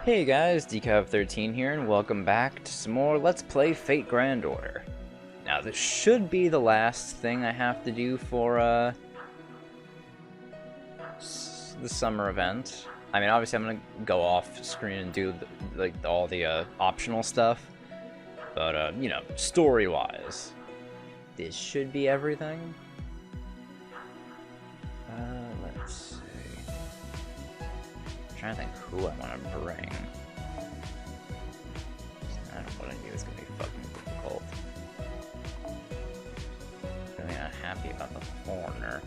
Hey guys, Decav13 here, and welcome back to some more Let's Play Fate Grand Order. Now, this should be the last thing I have to do for, the summer event. I mean, obviously I'm gonna go off screen and do, all the, optional stuff. But, you know, story-wise, this should be everything. Let's see. I'm trying to think who I want to bring. I don't want to do. It's gonna be fucking difficult. Really not happy about the foreigner.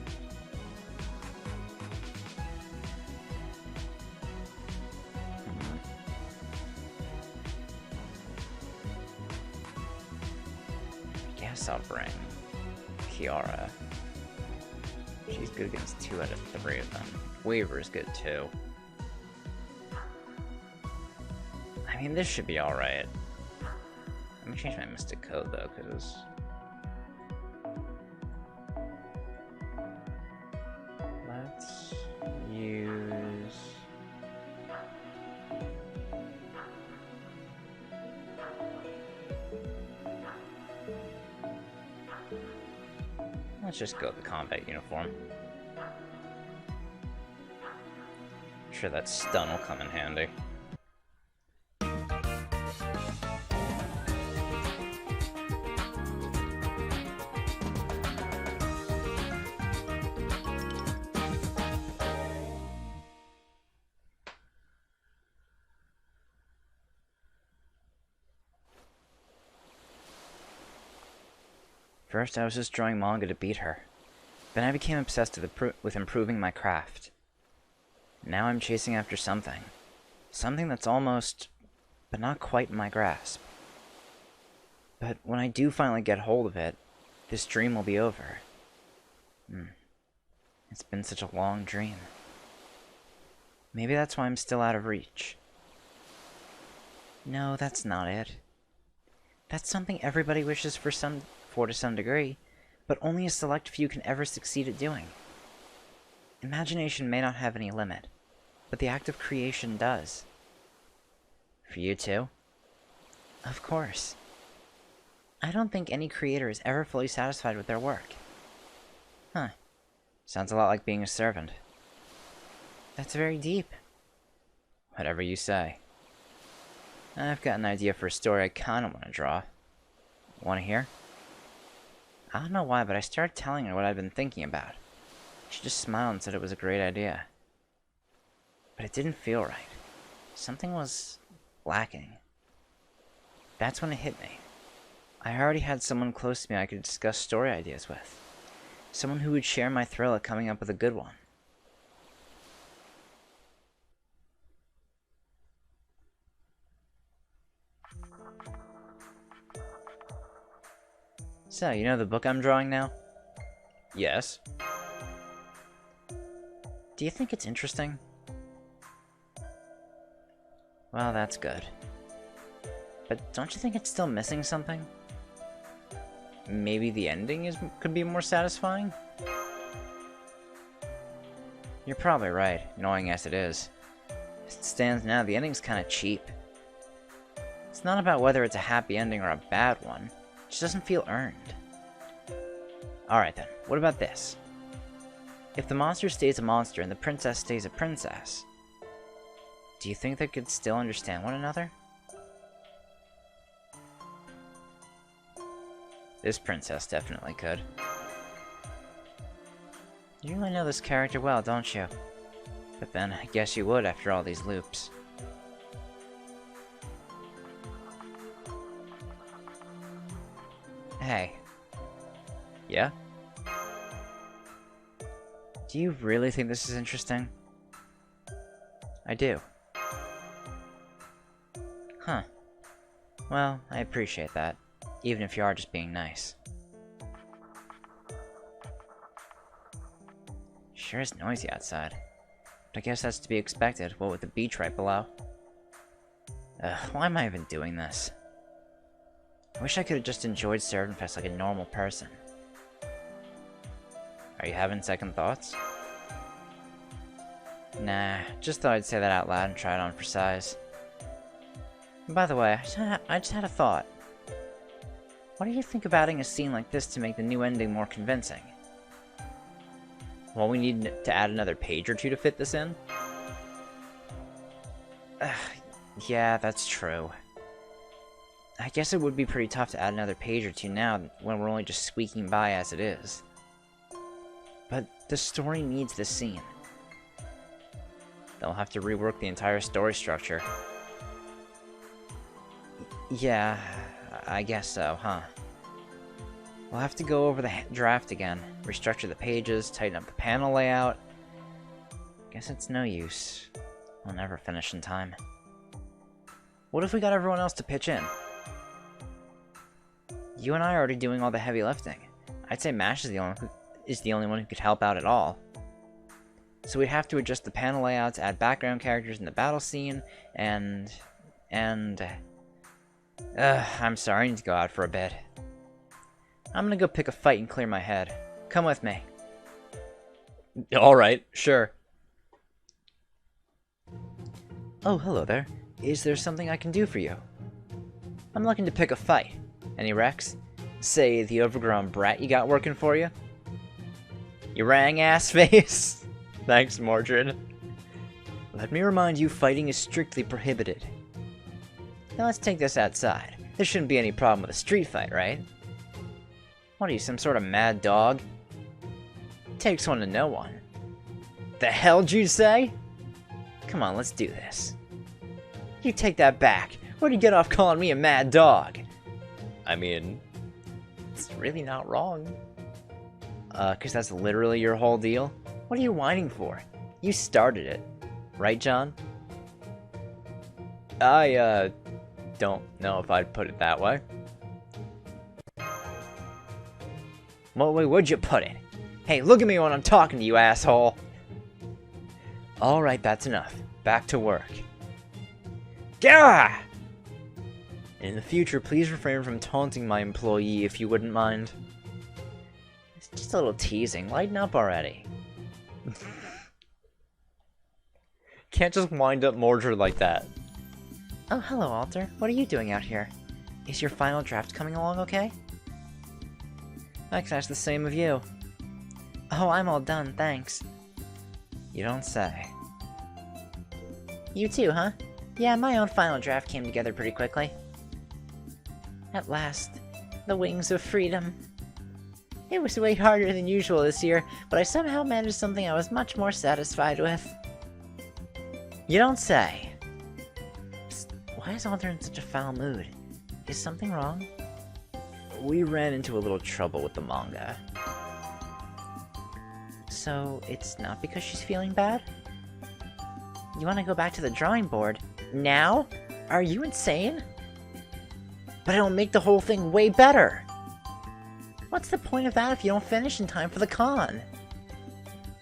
I guess I'll bring Kiara. She's good against 2 out of 3 of them. Waver's good too. I mean, this should be alright. Let me change my Mystic Code though, because let's use let's just go with the combat uniform. I'm sure that stun will come in handy. First, I was just drawing manga to beat her. Then I became obsessed with improving my craft. Now I'm chasing after something. Something that's almost, but not quite in my grasp. But when I do finally get hold of it, this dream will be over. It's been such a long dream. Maybe that's why I'm still out of reach. No, that's not it. That's something everybody wishes for to some degree, but only a select few can ever succeed at doing. Imagination may not have any limit, but the act of creation does. For you too? Of course. I don't think any creator is ever fully satisfied with their work. Huh. Sounds a lot like being a servant. That's very deep. Whatever you say. I've got an idea for a story I kinda want to draw. Want to hear? I don't know why, but I started telling her what I'd been thinking about. She just smiled and said it was a great idea. But it didn't feel right. Something was lacking. That's when it hit me. I already had someone close to me I could discuss story ideas with. Someone who would share my thrill at coming up with a good one. So, you know the book I'm drawing now? Yes. Do you think it's interesting? Well, that's good. But don't you think it's still missing something? Maybe the ending could be more satisfying? You're probably right, annoying as it is. As it stands now, the ending's kinda cheap. It's not about whether it's a happy ending or a bad one. It just doesn't feel earned. Alright then, what about this? If the monster stays a monster and the princess stays a princess, do you think they could still understand one another? This princess definitely could. You really know this character well, don't you? But then, I guess you would after all these loops. Hey. Yeah? Do you really think this is interesting? I do. Huh. Well, I appreciate that, even if you are just being nice. Sure is noisy outside, but I guess that's to be expected, what with the beach right below. Why am I even doing this? I wish I could have just enjoyed Servantfest like a normal person. Are you having second thoughts? Nah, just thought I'd say that out loud and try it on for size. By the way, I just had a thought. What do you think about adding a scene like this to make the new ending more convincing? Well, we need to add another page or two to fit this in? Yeah, that's true. I guess it would be pretty tough to add another page or two now when we're only just squeaking by as it is. But the story needs this scene. They'll have to rework the entire story structure. Yeah, I guess so, huh? We'll have to go over the draft again, restructure the pages, tighten up the panel layout. Guess it's no use. We'll never finish in time. What if we got everyone else to pitch in? You and I are already doing all the heavy lifting. I'd say Mash is the only one who could help out at all. So we'd have to adjust the panel layouts, add background characters in the battle scene, and... I'm sorry, I need to go out for a bit. I'm gonna go pick a fight and clear my head. Come with me. Alright, sure. Oh, hello there. Is there something I can do for you? I'm looking to pick a fight. Any Rex? Say, the overgrown brat you got working for you? You rang, ass face? Thanks, Mordred. Let me remind you, fighting is strictly prohibited. Now let's take this outside. There shouldn't be any problem with a street fight, right? What are you, some sort of mad dog? Takes one to know one. The hell'd you say? Come on, let's do this. You take that back. Where'd you get off calling me a mad dog? I mean, it's really not wrong. 'Cause that's literally your whole deal? What are you whining for? You started it. Right, John? I, don't know if I'd put it that way. What way would you put it? Hey, look at me when I'm talking to you, asshole! Alright, that's enough. Back to work. Gah! In the future, please refrain from taunting my employee if you wouldn't mind. It's just a little teasing. Lighten up already. Can't just wind up Mordred like that. Oh, hello, Alter. What are you doing out here? Is your final draft coming along okay? I can ask the same of you. Oh, I'm all done, thanks. You don't say. You too, huh? Yeah, my own final draft came together pretty quickly. At last, the wings of freedom. It was way harder than usual this year, but I somehow managed something I was much more satisfied with. You don't say. Psst, why is Alter in such a foul mood? Is something wrong? We ran into a little trouble with the manga. So, it's not because she's feeling bad? You want to go back to the drawing board? Now? Are you insane? But it'll make the whole thing way better! What's the point of that if you don't finish in time for the con?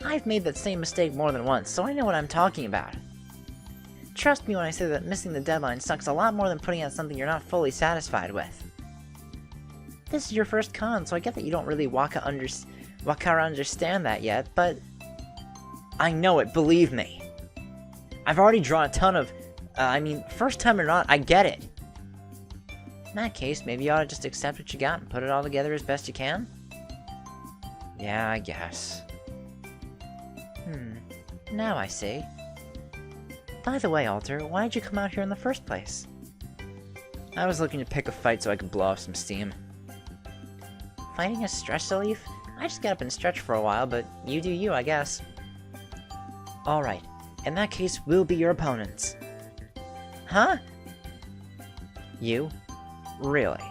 I've made that same mistake more than once, so I know what I'm talking about. Trust me when I say that missing the deadline sucks a lot more than putting out something you're not fully satisfied with. This is your first con, so I get that you don't really Wakara understand that yet, but... I know it, believe me. I've already drawn a ton of... first time or not, I get it. In that case, maybe you ought to just accept what you got and put it all together as best you can? Yeah, I guess. Now I see. By the way, Alter, why did you come out here in the first place? I was looking to pick a fight so I could blow off some steam. Fighting a stress relief? I just got up and stretched for a while, but you do you, I guess. Alright, in that case, we'll be your opponents. Huh? You? Really?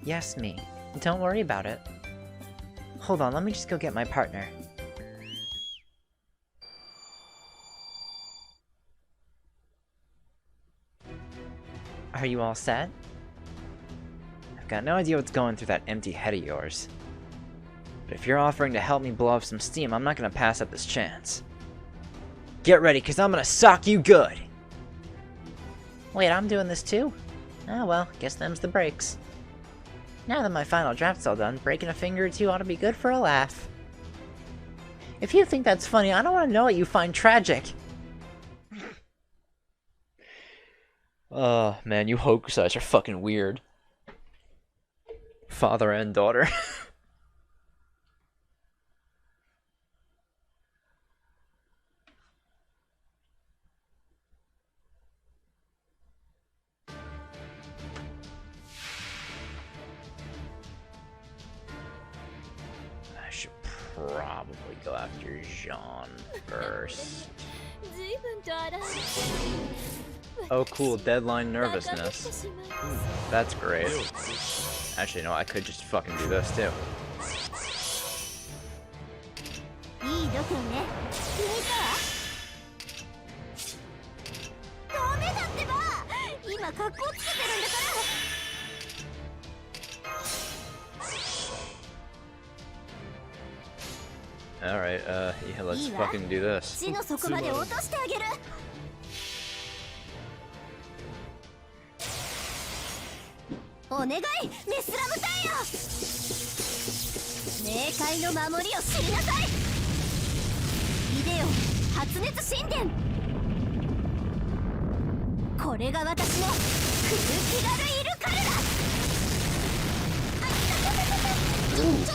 Yes, me. Don't worry about it. Hold on, let me just go get my partner. Are you all set? I've got no idea what's going through that empty head of yours. But if you're offering to help me blow off some steam, I'm not gonna pass up this chance. Get ready, cause I'm gonna sock you good! Wait, I'm doing this too? Oh well, guess them's the breaks. Now that my final draft's all done, breaking a finger or two ought to be good for a laugh. If you think that's funny, I don't want to know what you find tragic. Oh, man, you Hokusais are fucking weird. Father and daughter. I should probably go after Jean first. Oh cool, deadline nervousness. That's great. Actually, no, I could just fucking do this too. Alright, yeah, let's fucking do this.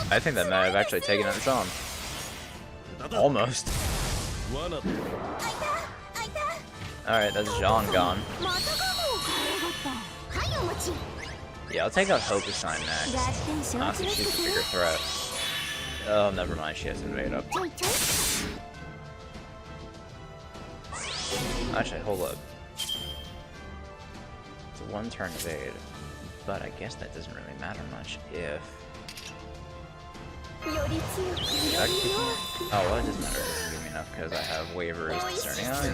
I think that might have actually taken out Jean. Almost. Alright, that's Jean gone. Yeah, I'll take out Hokusai next. Honestly, she's a bigger threat. Oh, never mind, she has invade up. Actually, hold up. It's a one-turn evade, but I guess that doesn't really matter much if... Oh, well, it doesn't matter. It doesn't give me enough because I have waivers discerning eye.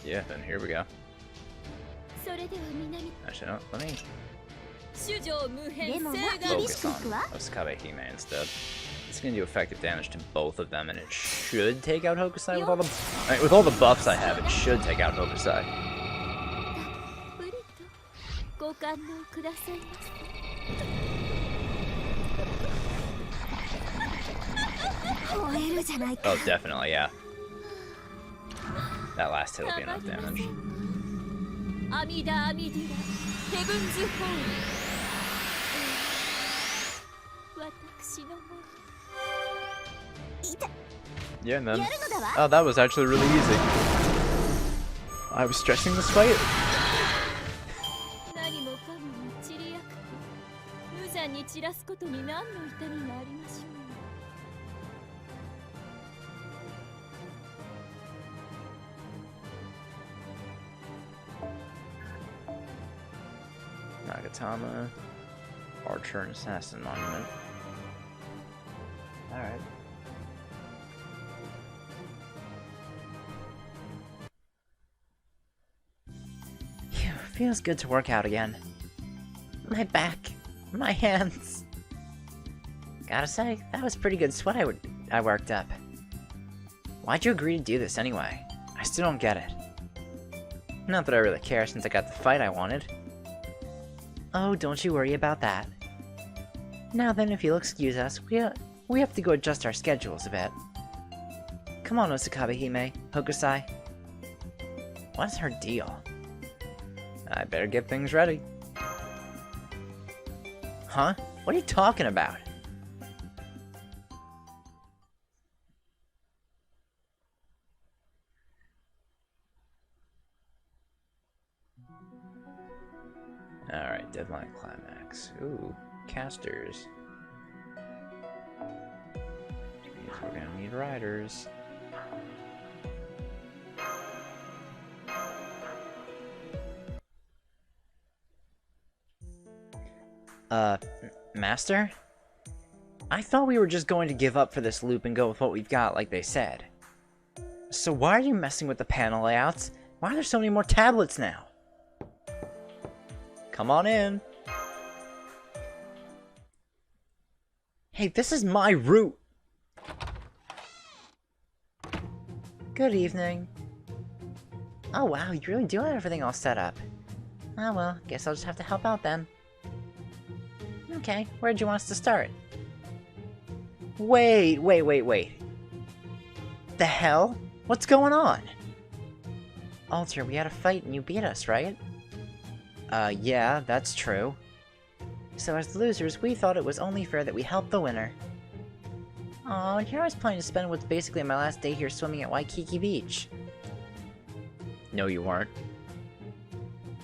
Yeah, then here we go. Actually, no, let me focus on Osukabe Hime instead. It's gonna do effective damage to both of them, and it should take out Hokusai with all the buffs I have. It should take out Hokusai. Oh, definitely, yeah. That last hit will be enough damage. Yeah, man. Oh, that was actually really easy. I was stressing this fight. Nagatama, Archer and Assassin Monument. Alright. Phew, feels good to work out again. My back, my hands. Gotta say, that was pretty good sweat I worked up. Why'd you agree to do this anyway? I still don't get it. Not that I really care since I got the fight I wanted. Oh, don't you worry about that. Now then, if you'll excuse us, we have to go adjust our schedules a bit. Come on, Osukabe Hime, Hokusai. What's her deal? I better get things ready. Huh? What are you talking about? Alright, deadline climax. Ooh, casters. Means we're gonna need riders. Master? I thought we were just going to give up for this loop and go with what we've got, like they said. So why are you messing with the panel layouts? Why are there so many more tablets now? Come on in. Hey, this is my route. Good evening. Oh wow, you really do have everything all set up. Oh well, guess I'll just have to help out then. Okay, where'd you want us to start? Wait. The hell? What's going on? Alter, we had a fight and you beat us, right? Yeah, that's true. So as the losers, we thought it was only fair that we help the winner. Aw, and here I was planning to spend what's basically my last day here swimming at Waikiki Beach. No, you weren't.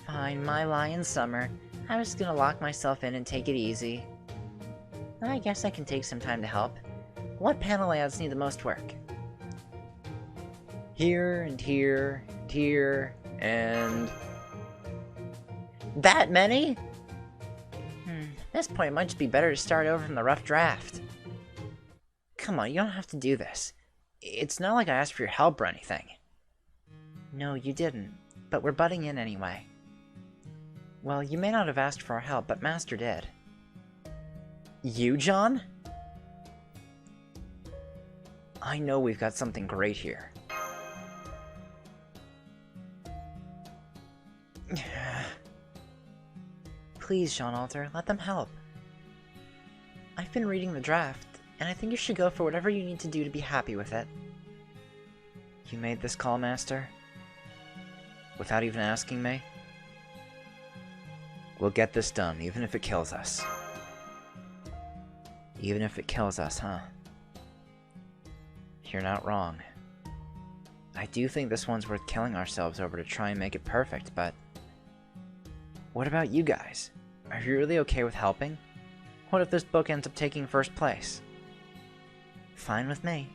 Fine, my lie in summer. I was gonna lock myself in and take it easy. I guess I can take some time to help. What panel layouts need the most work? Here, and here, and here, and... that many? At this point, it might just be better to start over from the rough draft. Come on, you don't have to do this. It's not like I asked for your help or anything. No, you didn't, but we're butting in anyway. Well, you may not have asked for our help, but Master did. You, John? I know we've got something great here. Please, Jean Alter, let them help. I've been reading the draft, and I think you should go for whatever you need to do to be happy with it. You made this call, Master? Without even asking me? We'll get this done, even if it kills us. Even if it kills us, huh? You're not wrong. I do think this one's worth killing ourselves over to try and make it perfect, but... what about you guys? Are you really okay with helping? What if this book ends up taking first place? Fine with me.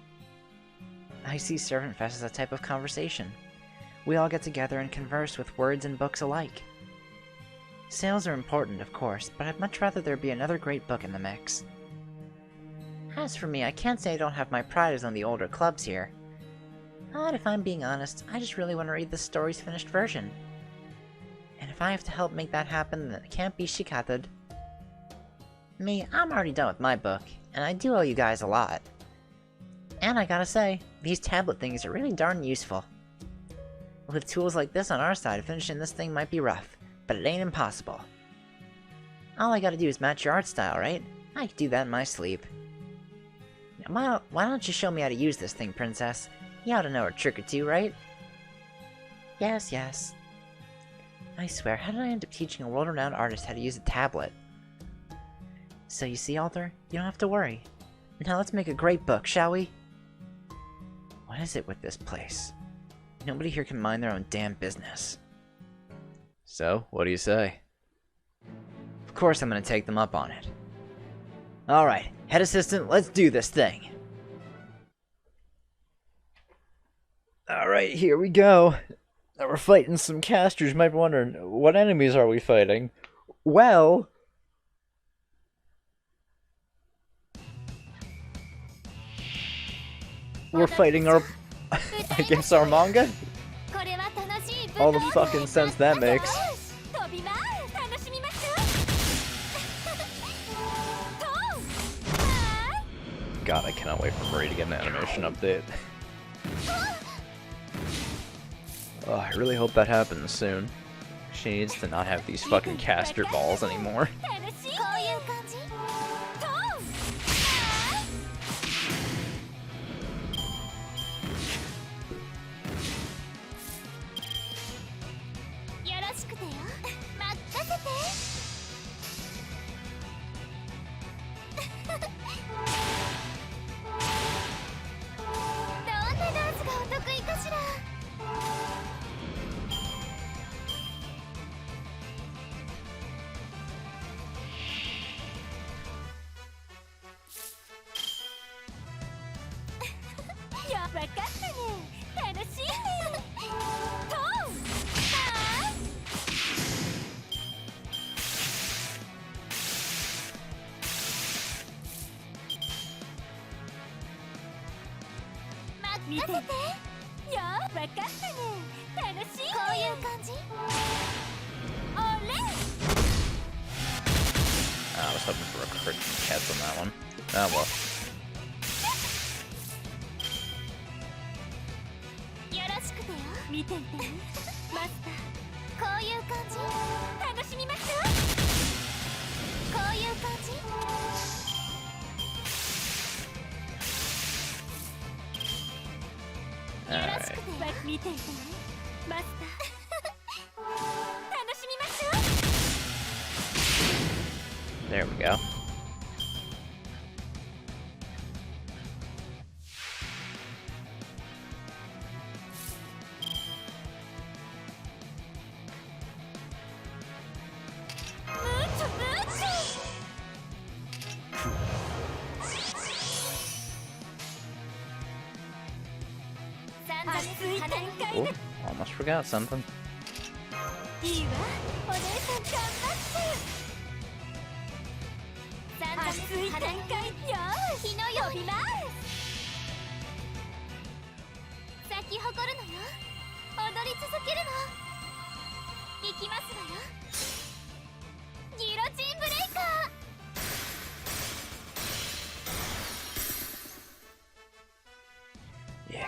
I see Servant Fest as a type of conversation. We all get together and converse with words and books alike. Sales are important, of course, but I'd much rather there be another great book in the mix. As for me, I can't say I don't have my pride as on the older clubs here. But if I'm being honest, I just really want to read the story's finished version. And if I have to help make that happen, then it can't be shikata'd. Me, I'm already done with my book, and I do owe you guys a lot. And I gotta say, these tablet things are really darn useful. With tools like this on our side, finishing this thing might be rough, but it ain't impossible. All I gotta do is match your art style, right? I can do that in my sleep. Now, why don't you show me how to use this thing, Princess? You ought to know a trick or two, right? Yes. I swear, how did I end up teaching a world-renowned artist how to use a tablet? So you see, Alter, you don't have to worry. Now let's make a great book, shall we? What is it with this place? Nobody here can mind their own damn business. So, what do you say? Of course I'm gonna take them up on it. Alright, head assistant, let's do this thing! Alright, here we go. Now we're fighting some casters. You might be wondering, what enemies are we fighting? Well... we're fighting our... I guess our manga? All the fucking sense that makes. God, I cannot wait for Marie to get an animation update. Oh, I really hope that happens soon. She needs to not have these fucking caster balls anymore. I was hoping for a crit catch on that one. Oh well. Alright. There we go. Oh, almost forgot something. Yeah,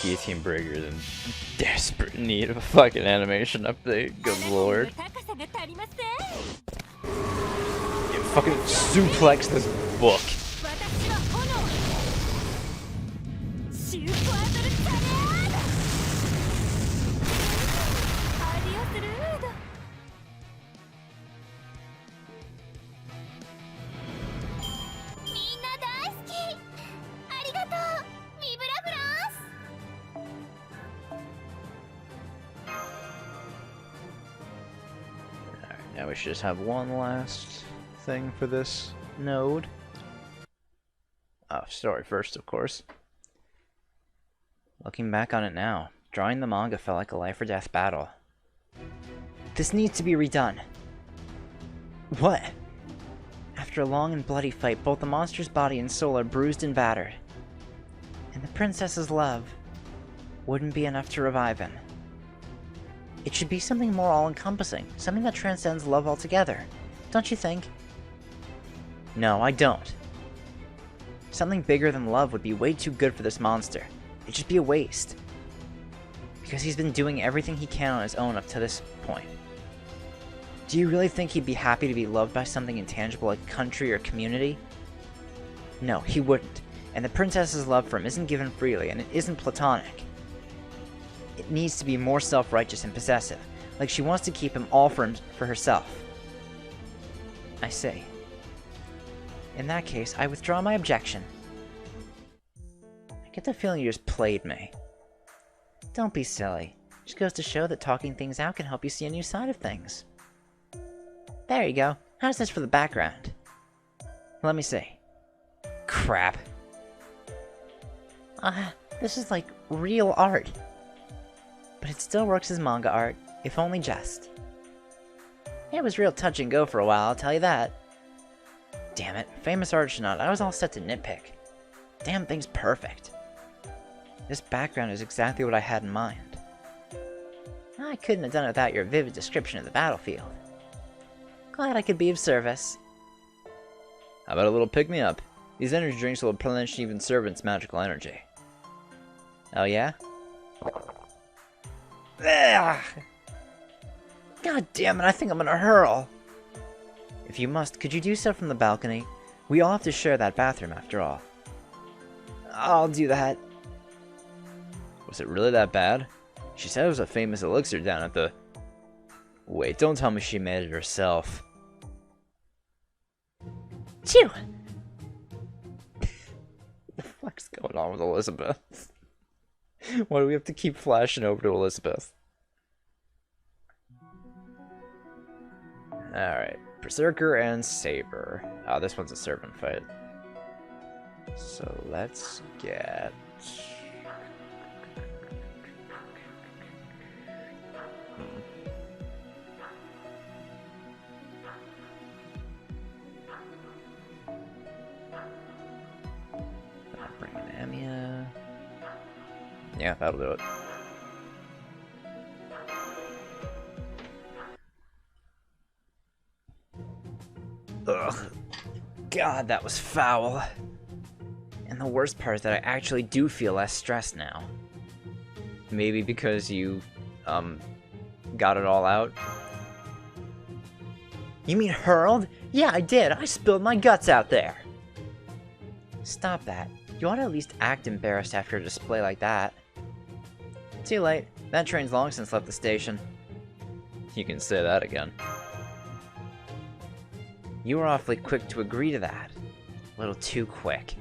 Guillotine Breaker's in desperate need of a fucking animation update. Good lord. Yeah, fucking suplex this book. Now we should just have one last thing for this node. Oh, story first, of course. Looking back on it now, drawing the manga felt like a life or death battle. This needs to be redone. What? After a long and bloody fight, both the monster's body and soul are bruised and battered. And the princess's love wouldn't be enough to revive him. It should be something more all-encompassing, something that transcends love altogether. Don't you think? No, I don't. Something bigger than love would be way too good for this monster. It'd just be a waste. Because he's been doing everything he can on his own up to this point. Do you really think he'd be happy to be loved by something intangible like country or community? No, he wouldn't. And the princess's love for him isn't given freely, and it isn't platonic. It needs to be more self-righteous and possessive, like she wants to keep him all for herself. I see. In that case, I withdraw my objection. I get the feeling you just played me. Don't be silly. It just goes to show that talking things out can help you see a new side of things. There you go. How's this for the background? Let me see. Crap. This is like real art. But it still works as manga art, if only just. It was real touch and go for a while, I'll tell you that. Damn it, famous art or not, I was all set to nitpick. Damn thing's perfect. This background is exactly what I had in mind. I couldn't have done it without your vivid description of the battlefield. Glad I could be of service. How about a little pick-me-up? These energy drinks will replenish even servants' magical energy. Oh yeah? Ugh. God damn it, I think I'm gonna hurl. If you must, could you do so from the balcony? We all have to share that bathroom after all. I'll do that. Was it really that bad? She said it was a famous elixir down at the... Wait, don't tell me she made it herself. Chew! What the fuck's going on with Elizabeth? Why do we have to keep flashing over to Elizabeth? Alright. Berserker and Saber. Oh, this one's a servant fight. So let's get... I'll bring in Amiya. Yeah, that'll do it. Ugh. God, that was foul. And the worst part is that I actually do feel less stressed now. Maybe because you, got it all out? You mean hurled? Yeah, I did. I spilled my guts out there. Stop that. You ought to at least act embarrassed after a display like that. Too late. That train's long since left the station. You can say that again. You were awfully quick to agree to that. A little too quick.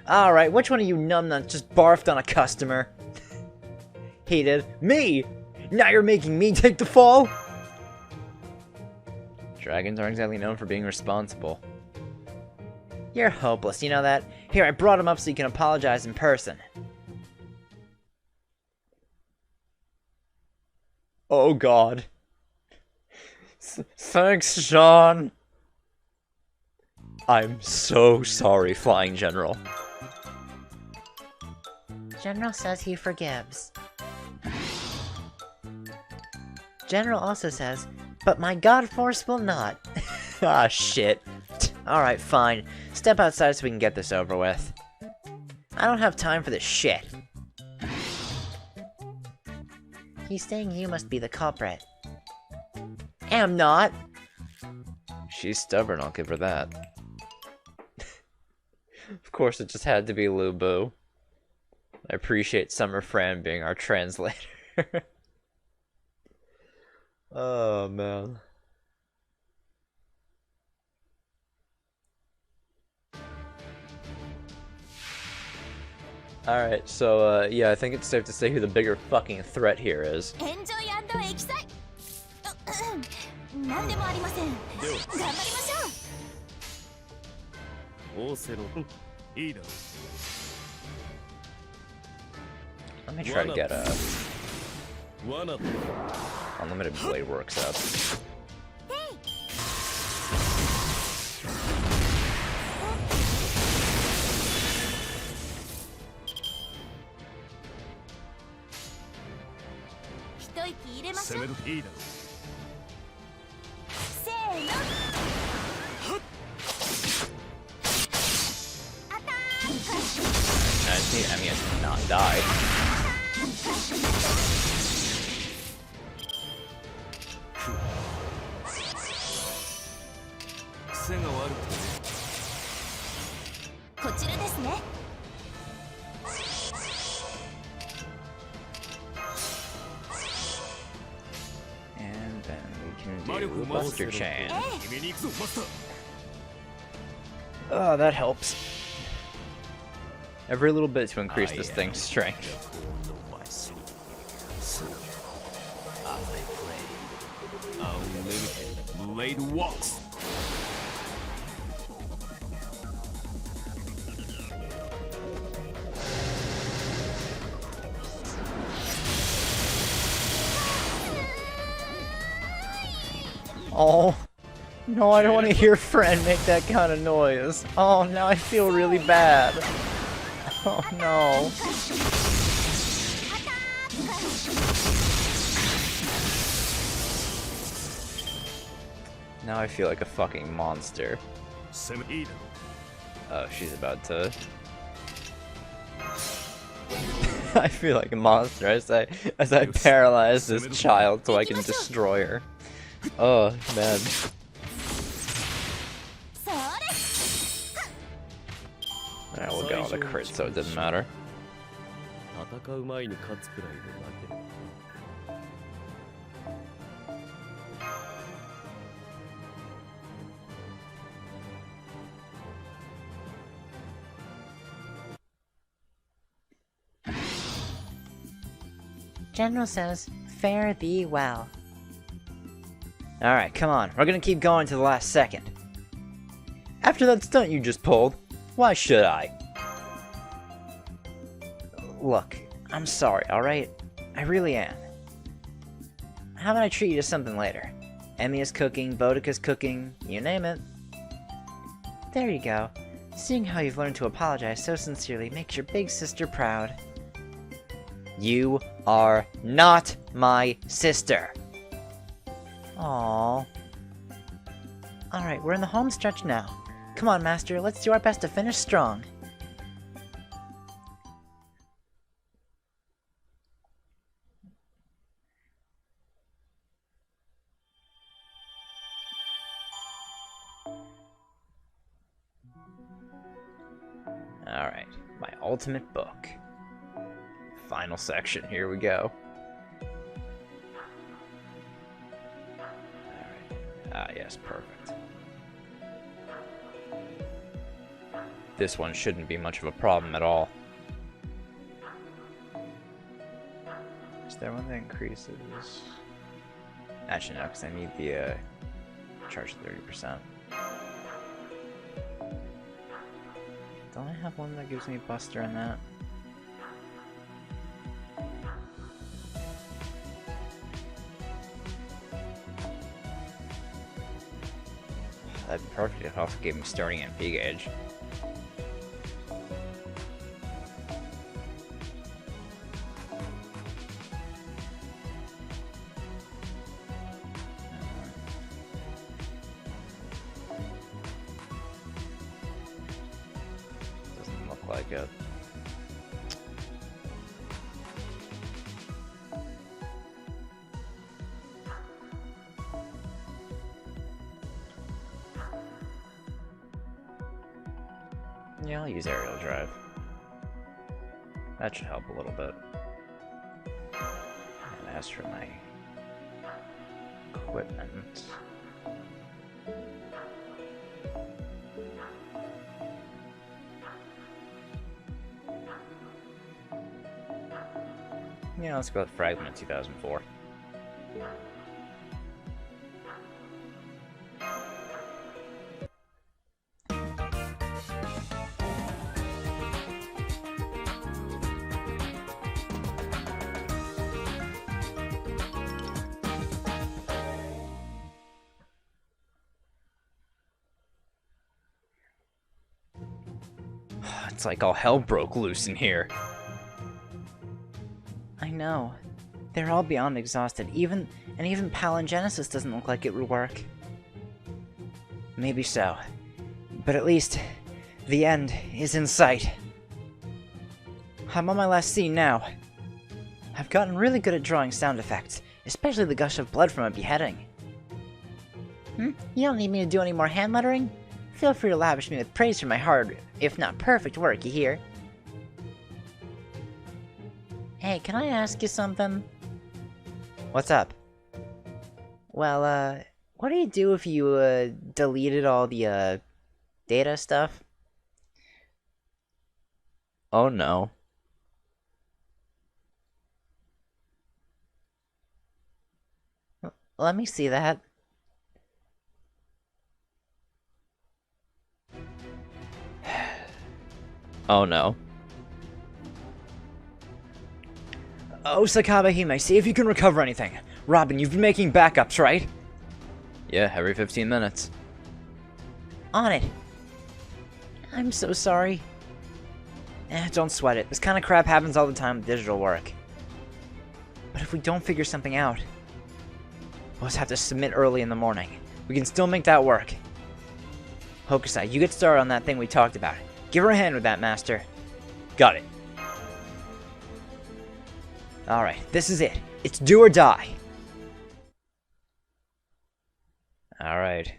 Alright, which one of you numbnuts just barfed on a customer? He did. Me! Now you're making me take the fall? Dragons aren't exactly known for being responsible. You're hopeless, you know that? Here, I brought him up so you can apologize in person. Oh god. Thanks, Sean. I'm so sorry, Flying General. General says he forgives. General also says, but my God Force will not. Ah, shit. Alright, fine. Step outside so we can get this over with. I don't have time for this shit. He's saying you must be the culprit. Am not. She's stubborn, I'll give her that. Of course, it just had to be Lu Bu. I appreciate Summer Fran being our translator. Oh, man. Alright, so, yeah, I think it's safe to say who the bigger fucking threat here is. Let me try to get a Unlimited Blade works up. I just need Emius to not die. And then we can do Buster Chain. Oh, that helps. Every little bit to increase this thing's strength. Blade walks. Oh, no, I don't want to hear Fran make that kind of noise. Oh, now I feel really bad. Oh, no. Now I feel like a fucking monster. Oh, she's about to... I feel like a monster as I paralyze this child so I can destroy her. Oh, man. Alright, we'll go with a crit so it didn't matter. General says, fare thee well. Alright, come on. We're gonna keep going to the last second. After that stunt you just pulled, why should I? Look, I'm sorry, alright? I really am. How about I treat you to something later? Emiya's cooking, Boudica's cooking, you name it. There you go. Seeing how you've learned to apologize so sincerely makes your big sister proud. You are not my sister. Aww. Alright, we're in the home stretch now. Come on, Master, let's do our best to finish strong. Alright, my ultimate book. Final section, here we go. Alright. Ah, yes, perfect. This one shouldn't be much of a problem at all. Is there one that increases? Actually, no, because I need the charge 30%. Don't I have one that gives me Buster in that? That'd be perfect if it also gave me starting MP gauge. Doesn't look like it. Yeah, I'll use aerial drive. That should help a little bit. And as for my equipment... Yeah, let's go with Fragment 2004. It's like all hell broke loose in here. I know. They're all beyond exhausted. Even Palingenesis doesn't look like it would work. Maybe so. But at least, the end is in sight. I'm on my last scene now. I've gotten really good at drawing sound effects, especially the gush of blood from a beheading. You don't need me to do any more hand lettering? Feel free to lavish me with praise for my hard, if not perfect work, you hear? Hey, can I ask you something? What's up? Well, what do you do if you, deleted all the, data stuff? Oh no. Let me see that. Oh no. Oh, Sakabahime, see if you can recover anything. Robin, you've been making backups, right? Yeah, every 15 minutes. On it. I'm so sorry. Don't sweat it. This kind of crap happens all the time with digital work. But if we don't figure something out, we'll just have to submit early in the morning. We can still make that work. Hokusai, you get started on that thing we talked about. Give her a hand with that, Master. Got it. Alright, this is it. It's do or die. Alright.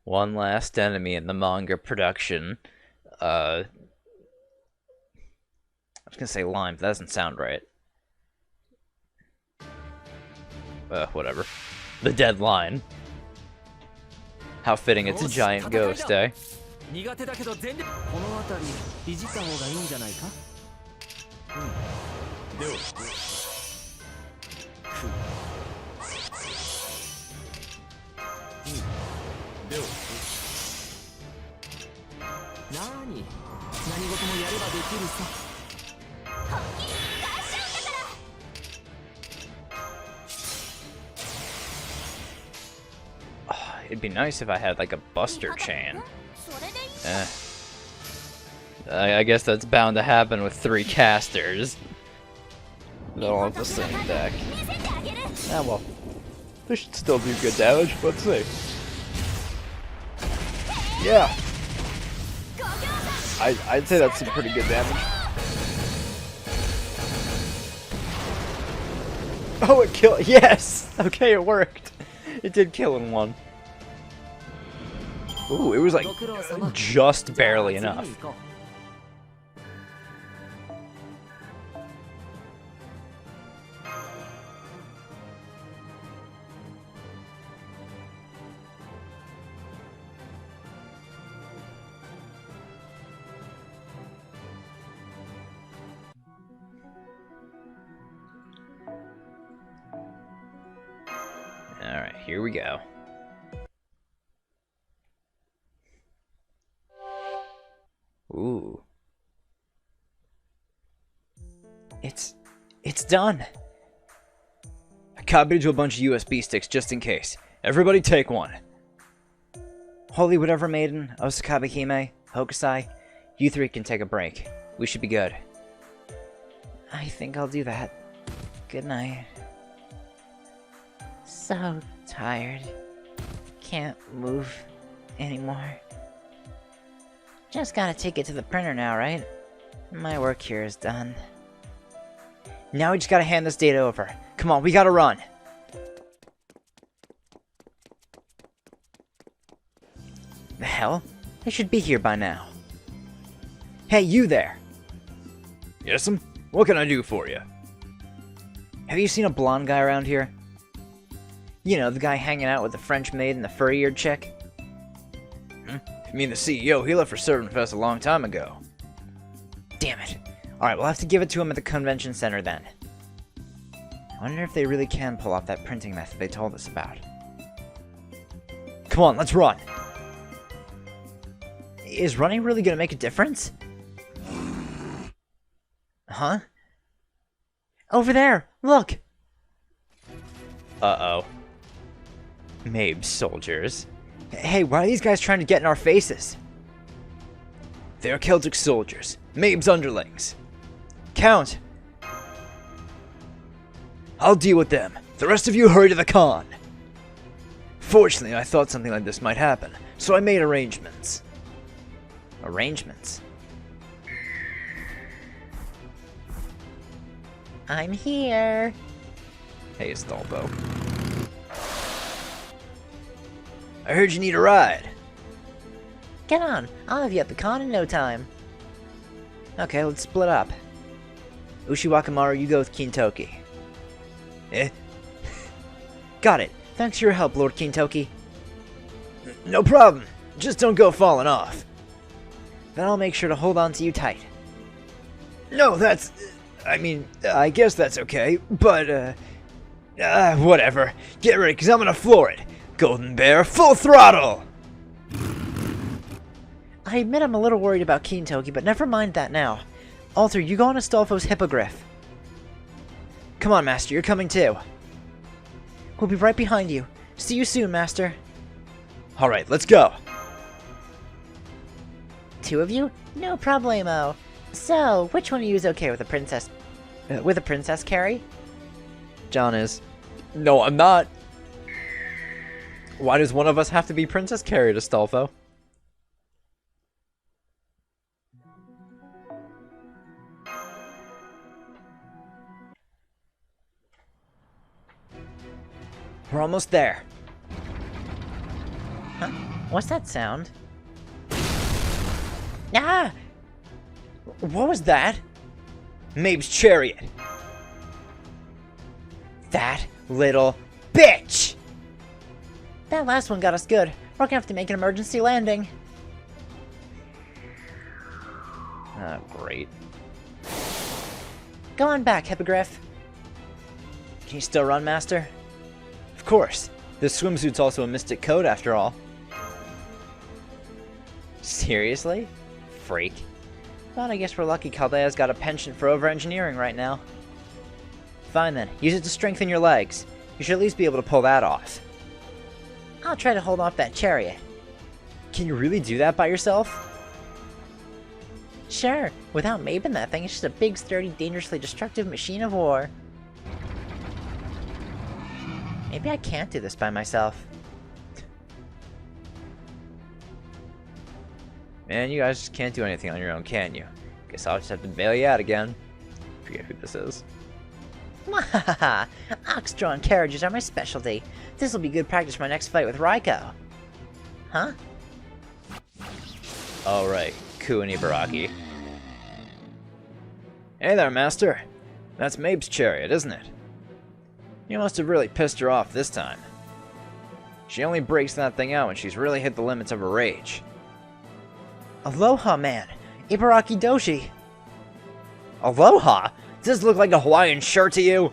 One last enemy in the manga production. I was gonna say lime, but that doesn't sound right. Whatever. The deadline. How fitting, it's a giant ghost, eh? It'd be nice if I had like a Buster chain. I guess that's bound to happen with 3 casters. They all have the same deck. Ah well. They should still do good damage, let's see. Yeah! I'd say that's some pretty good damage. Oh, it killed. Yes! Okay, it worked. It did kill in one. Ooh, it was like just barely enough. here we go. Ooh. It's done. I copied you a bunch of USB sticks just in case. Everybody take one. Holy whatever maiden, Osakabe Hime, Hokusai, you three can take a break. We should be good. I think I'll do that. Good night. So tired. Can't move anymore. Just gotta take it to the printer now, right? My work here is done. Now we just gotta hand this data over. Come on, we gotta run! The hell? They should be here by now. Hey, you there! Yes'm? What can I do for you? Have you seen a blonde guy around here? You know, the guy hanging out with the French maid and the furry-eared chick? If you mean the CEO, he left for Servant Fest a long time ago. Damn it. Alright, we'll have to give it to him at the convention center then. I wonder if they really can pull off that printing method they told us about. Come on, let's run! Is running really gonna make a difference? Huh? Over there! Look! Uh-oh. Mabe's soldiers. Hey, why are these guys trying to get in our faces? They're Celtic soldiers. Mabe's underlings. Count! I'll deal with them. The rest of you hurry to the con. Fortunately, I thought something like this might happen, so I made arrangements. Arrangements? I'm here! Hey, Astolfo. I heard you need a ride. Get on! I'll have you at the con in no time. Okay, let's split up. Ushiwakamaru, you go with Kintoki. Eh? Got it. Thanks for your help, Lord Kintoki. No problem. Just don't go falling off. Then I'll make sure to hold on to you tight. No, that's... I mean, I guess that's okay, but, whatever. Get ready, because I'm gonna floor it. Golden Bear, full throttle! I admit I'm a little worried about Kintoki, but never mind that now. Alter, you go on Astolfo's hippogriff. Come on, Master, you're coming too. We'll be right behind you. See you soon, Master. Alright, let's go. Two of you? No problemo. So, which one of you is okay with a princess... with a princess carry? John is. No, I'm not. Why does one of us have to be princess carried, Astolfo? We're almost there. Huh? What's that sound? Ah! What was that? Mabe's chariot. That little bitch! That last one got us good. We're gonna have to make an emergency landing. Ah, great. Go on back, Hippogriff. Can you still run, Master? Of course. This swimsuit's also a mystic code, after all. Seriously? Freak. Well, I guess we're lucky Caldea's got a penchant for over-engineering right now. Fine then, use it to strengthen your legs. You should at least be able to pull that off. I'll try to hold off that chariot. Can you really do that by yourself? Sure, without Mabe in that thing, it's just a big, sturdy, dangerously destructive machine of war. Maybe I can't do this by myself. Man, you guys just can't do anything on your own, can you? Guess I'll just have to bail you out again. Forget who this is. Mwahaha! Ox-drawn carriages are my specialty. This'll be good practice for my next fight with Raiko. Huh? Oh, right. Ku and Ibaraki. Hey there, Master. That's Mabe's chariot, isn't it? You must have really pissed her off this time. She only breaks that thing out when she's really hit the limits of her rage. Aloha, man! Ibaraki Doshi! Aloha? Does this look like a Hawaiian shirt to you?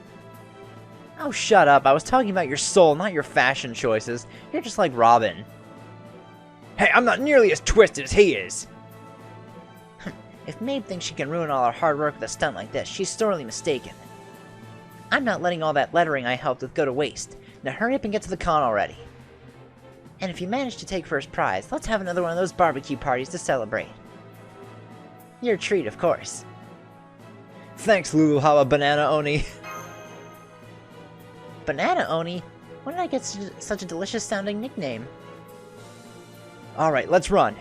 Oh, shut up. I was talking about your soul, not your fashion choices. You're just like Robin. Hey, I'm not nearly as twisted as he is. If Mabe thinks she can ruin all our hard work with a stunt like this, she's sorely mistaken. I'm not letting all that lettering I helped with go to waste. Now hurry up and get to the con already. And if you manage to take first prize, let's have another one of those barbecue parties to celebrate. Your treat, of course. Thanks, Luluhawa Banana Oni. Banana Oni? When did I get such a delicious-sounding nickname? Alright, let's run.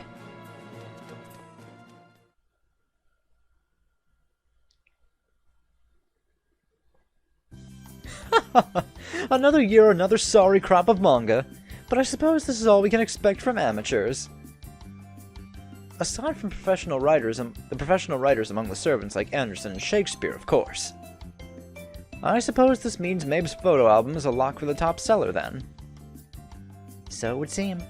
Another year, another sorry crop of manga. But I suppose this is all we can expect from amateurs. Aside from the professional writers among the servants like Anderson and Shakespeare, of course. I suppose this means Mabe's photo album is a lock for the top seller, then. So it would seem.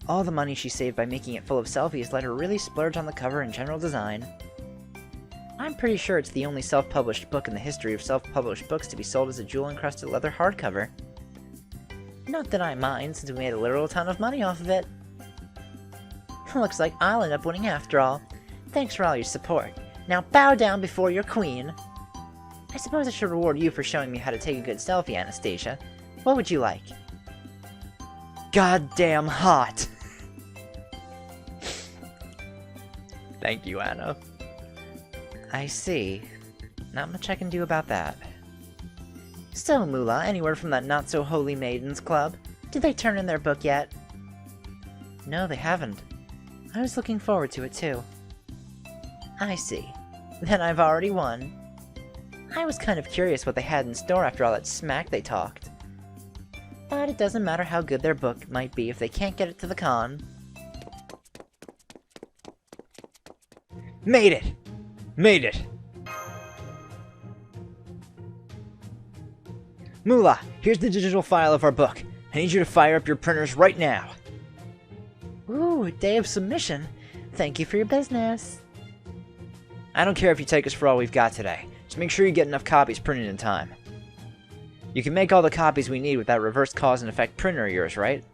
All the money she saved by making it full of selfies let her really splurge on the cover and general design. I'm pretty sure it's the only self-published book in the history of self-published books to be sold as a jewel-encrusted leather hardcover. Not that I mind, since we made a literal ton of money off of it. Looks like I'll end up winning after all. Thanks for all your support. Now bow down before your queen. I suppose I should reward you for showing me how to take a good selfie, Anastasia. What would you like? Goddamn hot! Thank you, Anna. I see. Not much I can do about that. So, Moolah, any word from that not-so-holy maidens club? Did they turn in their book yet? No, they haven't. I was looking forward to it, too. I see. Then I've already won. I was kind of curious what they had in store after all that smack they talked. But it doesn't matter how good their book might be if they can't get it to the con. Made it! Made it! Moolah, here's the digital file of our book. I need you to fire up your printers right now. Ooh, a day of submission. Thank you for your business. I don't care if you take us for all we've got today. Just make sure you get enough copies printed in time. You can make all the copies we need with that reverse cause and effect printer of yours, right?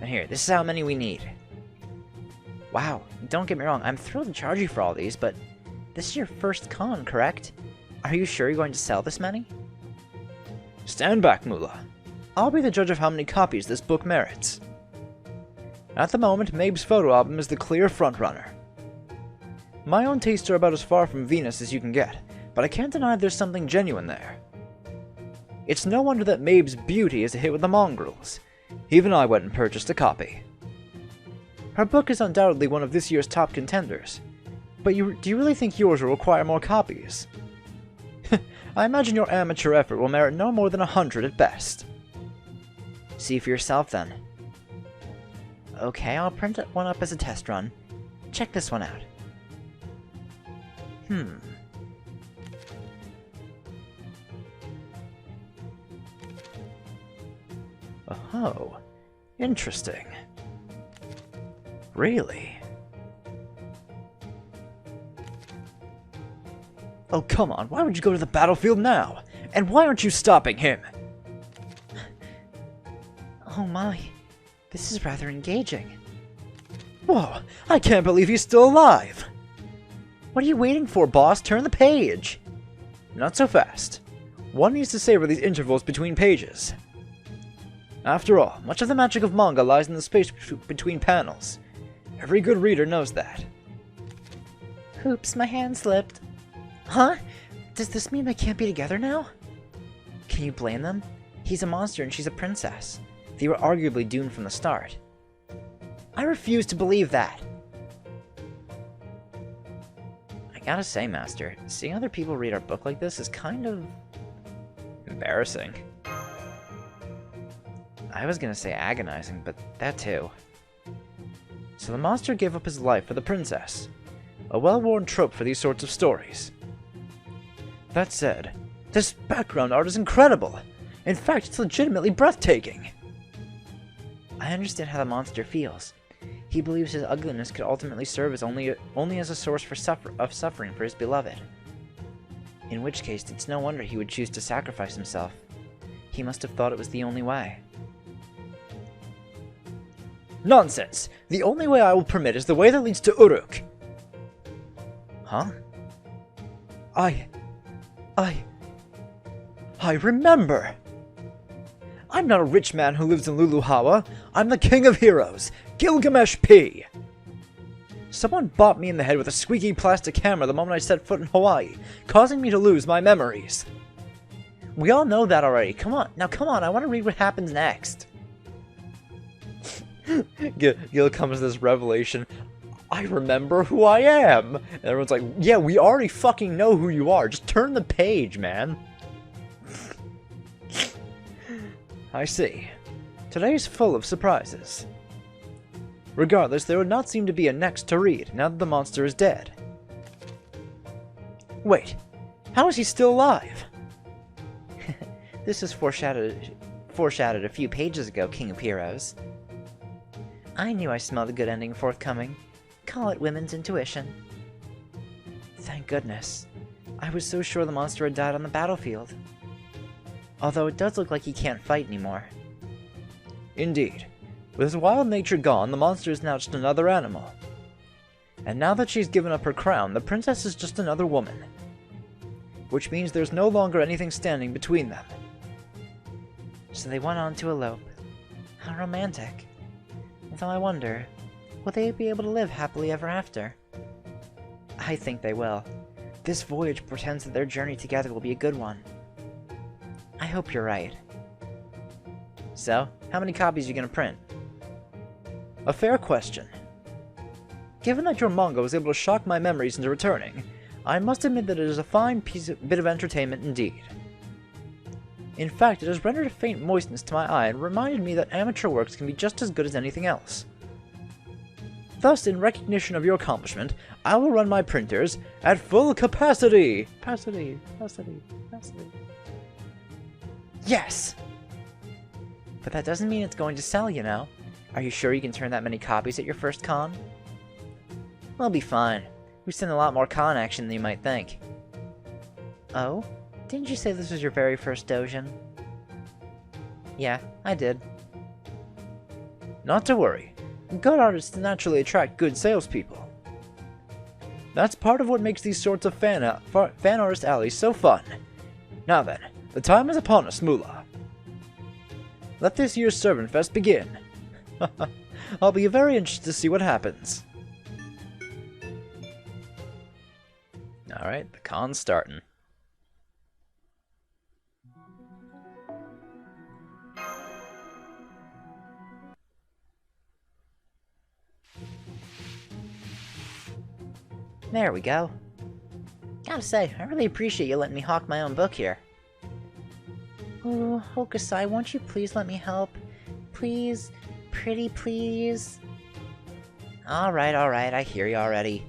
And here, this is how many we need. Wow, don't get me wrong, I'm thrilled to charge you for all these, but this is your first con, correct? Are you sure you're going to sell this many? Stand back, Moolah. I'll be the judge of how many copies this book merits. At the moment, Mabe's photo album is the clear frontrunner. My own tastes are about as far from Venus as you can get, but I can't deny there's something genuine there. It's no wonder that Mabe's beauty is a hit with the mongrels. Even I went and purchased a copy. Her book is undoubtedly one of this year's top contenders, but do you really think yours will require more copies? I imagine your amateur effort will merit no more than 100 at best. See for yourself, then. Okay, I'll print one up as a test run. Check this one out. Oh, interesting. Really? Oh, come on, why would you go to the battlefield now? And why aren't you stopping him? Oh my, this is rather engaging. Whoa, I can't believe he's still alive! What are you waiting for, boss? Turn the page! Not so fast. One needs to savor these intervals between pages. After all, much of the magic of manga lies in the space between panels. Every good reader knows that. Oops, my hand slipped. Huh? Does this mean they can't be together now? Can you blame them? He's a monster and she's a princess. They were arguably doomed from the start. I refuse to believe that. I gotta say, Master, seeing other people read our book like this is kind of embarrassing. I was gonna say agonizing, but that too. So the monster gave up his life for the princess. A well-worn trope for these sorts of stories. That said, this background art is incredible! In fact, it's legitimately breathtaking! I understand how the monster feels. He believes his ugliness could ultimately serve as only as a source of suffering for his beloved. In which case, it's no wonder he would choose to sacrifice himself. He must have thought it was the only way. Nonsense! The only way I will permit is the way that leads to Uruk. Huh? I remember! I'm not a rich man who lives in Luluhawa. I'm the king of heroes, Gilgamesh P. Someone bopped me in the head with a squeaky plastic hammer the moment I set foot in Hawaii, causing me to lose my memories. We all know that already. Come on, I want to read what happens next. Gil comes to this revelation. I remember who I am! And everyone's like, yeah, we already fucking know who you are. Just turn the page, man. I see. Today's full of surprises. Regardless, there would not seem to be a next to read, now that the monster is dead. Wait, how is he still alive? This was foreshadowed a few pages ago, King of Heroes. I knew I smelled a good ending forthcoming. Call it women's intuition. Thank goodness. I was so sure the monster had died on the battlefield. Although it does look like he can't fight anymore. Indeed. With his wild nature gone, the monster is now just another animal. And now that she's given up her crown, the princess is just another woman. Which means there's no longer anything standing between them. So they went on to elope. How romantic. Though I wonder, will they be able to live happily ever after? I think they will. This voyage portends that their journey together will be a good one. I hope you're right. So, how many copies are you going to print? A fair question. Given that your manga was able to shock my memories into returning, I must admit that it is a fine bit of entertainment indeed. In fact, it has rendered a faint moistness to my eye and reminded me that amateur works can be just as good as anything else. Thus, in recognition of your accomplishment, I will run my printers at full capacity! Capacity. Yes! But that doesn't mean it's going to sell, you know. Are you sure you can turn that many copies at your first con? We'll be fine. We've seen a lot more con action than you might think. Oh? Didn't you say this was your very first doujin? Yeah, I did. Not to worry. Good artists naturally attract good salespeople. That's part of what makes these sorts of fan artist alleys so fun. Now then, the time is upon us, Moolah. Let this year's Servant Fest begin. I'll be very interested to see what happens. Alright, the con's starting. There we go. Gotta say, I really appreciate you letting me hawk my own book here. Oh, Hokusai, won't you please let me help? Please? Pretty please? Alright, I hear you already.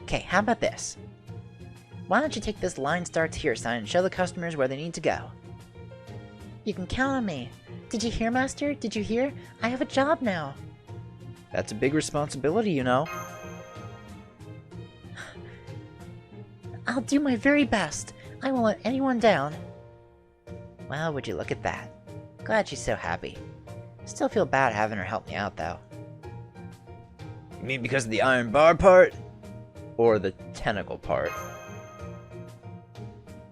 Okay, how about this? Why don't you take this Line Starts Here sign and show the customers where they need to go? You can count on me. Did you hear, Master? Did you hear? I have a job now. That's a big responsibility, you know. I'll do my very best. I won't let anyone down. Well, would you look at that. Glad she's so happy. Still feel bad having her help me out, though. You mean because of the iron bar part? Or the tentacle part?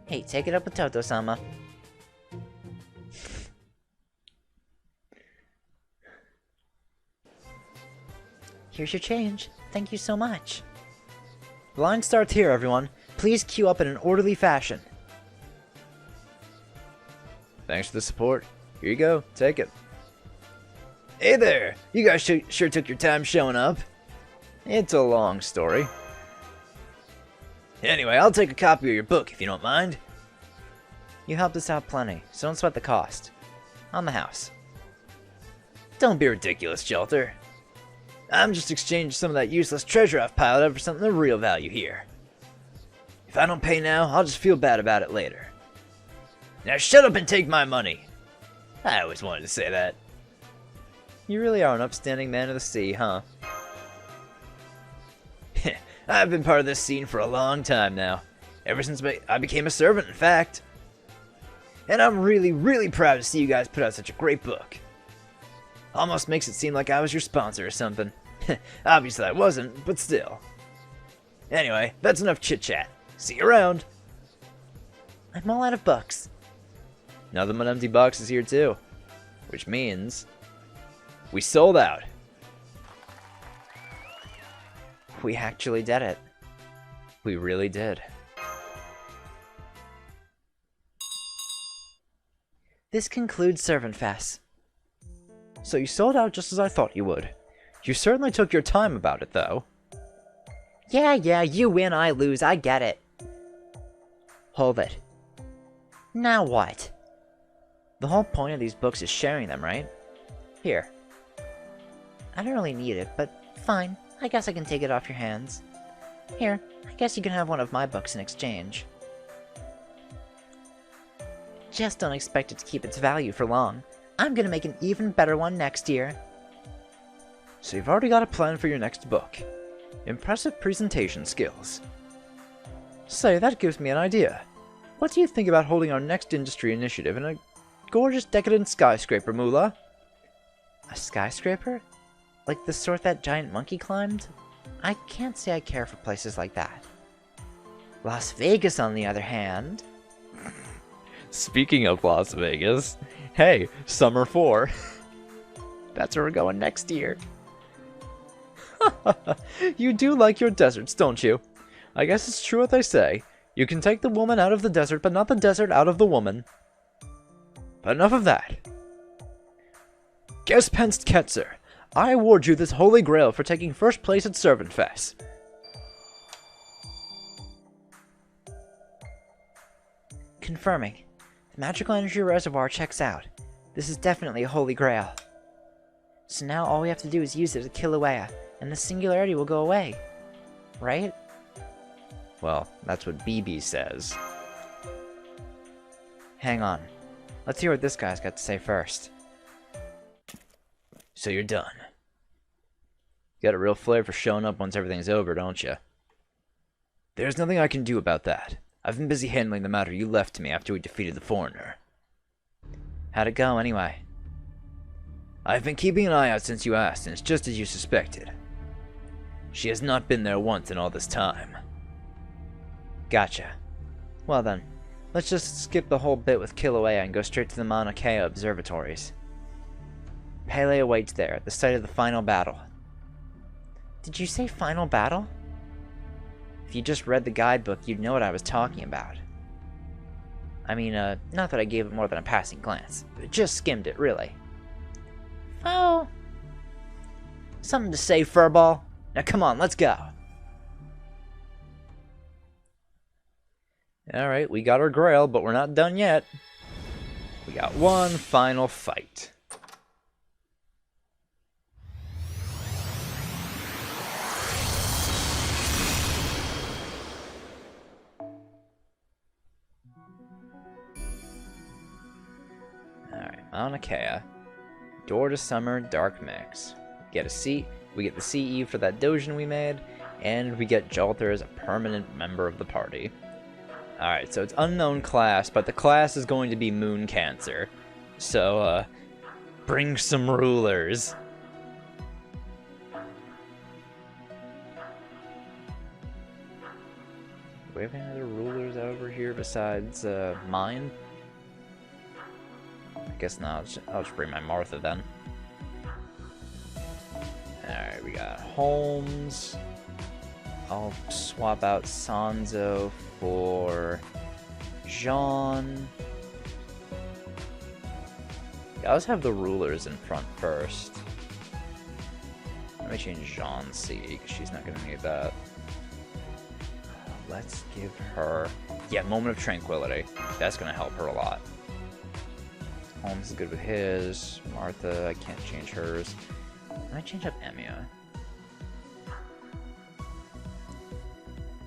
Hey, take it up with Toto-sama. Here's your change. Thank you so much. The line starts here, everyone. Please queue up in an orderly fashion. Thanks for the support. Here you go. Take it. Hey there! You guys sure took your time showing up. It's a long story. Anyway, I'll take a copy of your book if you don't mind. You helped us out plenty, so don't sweat the cost. On the house. Don't be ridiculous, Shelter. I'm just exchanging some of that useless treasure I've piled up for something of real value here. If I don't pay now, I'll just feel bad about it later. Now shut up and take my money! I always wanted to say that. You really are an upstanding man of the sea, huh? I've been part of this scene for a long time now. Ever since I became a servant, in fact. And I'm really, really proud to see you guys put out such a great book. Almost makes it seem like I was your sponsor or something. Obviously I wasn't, but still. Anyway, that's enough chit-chat. See you around. I'm all out of books. Nothing but empty boxes here too. Which means we sold out. We actually did it. We really did. This concludes Servant Fest. So you sold out just as I thought you would. You certainly took your time about it, though. Yeah, you win, I lose, I get it. Hold it. Now what? The whole point of these books is sharing them, right? Here. I don't really need it, but fine. I guess I can take it off your hands. Here, I guess you can have one of my books in exchange. Just don't expect it to keep its value for long. I'm gonna make an even better one next year. So you've already got a plan for your next book. Impressive presentation skills. Say, that gives me an idea. What do you think about holding our next industry initiative in a gorgeous decadent skyscraper, Moolah? A skyscraper? Like the sort that giant monkey climbed? I can't say I care for places like that. Las Vegas, on the other hand... Speaking of Las Vegas, hey, Summer 4. That's where we're going next year. You do like your deserts, don't you? I guess it's true what they say. You can take the woman out of the desert, but not the desert out of the woman. But enough of that. Gespenst Ketzer, I award you this holy grail for taking first place at Servant Fest. Confirming. The magical energy reservoir checks out. This is definitely a holy grail. So now all we have to do is use it to kill Kilauea, and the singularity will go away. Right? Well, that's what BB says. Hang on. Let's hear what this guy's got to say first. So you're done. You got a real flair for showing up once everything's over, don't you? There's nothing I can do about that. I've been busy handling the matter you left to me after we defeated the foreigner. How'd it go, anyway? I've been keeping an eye out since you asked, and it's just as you suspected. She has not been there once in all this time. Gotcha. Well then, let's just skip the whole bit with Kilauea and go straight to the Mauna Kea observatories. Pele awaits there, at the site of the final battle. Did you say final battle? If you just read the guidebook, you'd know what I was talking about. I mean, not that I gave it more than a passing glance. Just skimmed it, really. Oh. Something to say, Furball? Now come on, let's go. Alright, we got our grail, but we're not done yet. We got one final fight. Alright, Mauna Kea. Door to Summer, Dark Mix. Get a seat. We get the CE for that Dojin we made, and we get Jalter as a permanent member of the party. Alright, so it's unknown class, but the class is going to be Moon Cancer. So, bring some rulers. Do we have any other rulers over here besides, mine? I guess not. I'll just bring my Martha then. Alright, we got Holmes. I'll swap out Sanzo for Jean. Yeah, let's have the rulers in front first. Let me change Jean's C, because she's not going to need that. Let's give her... Yeah, Moment of Tranquility. That's going to help her a lot. Holmes is good with his. Martha, I can't change hers. Can I change up Emiya?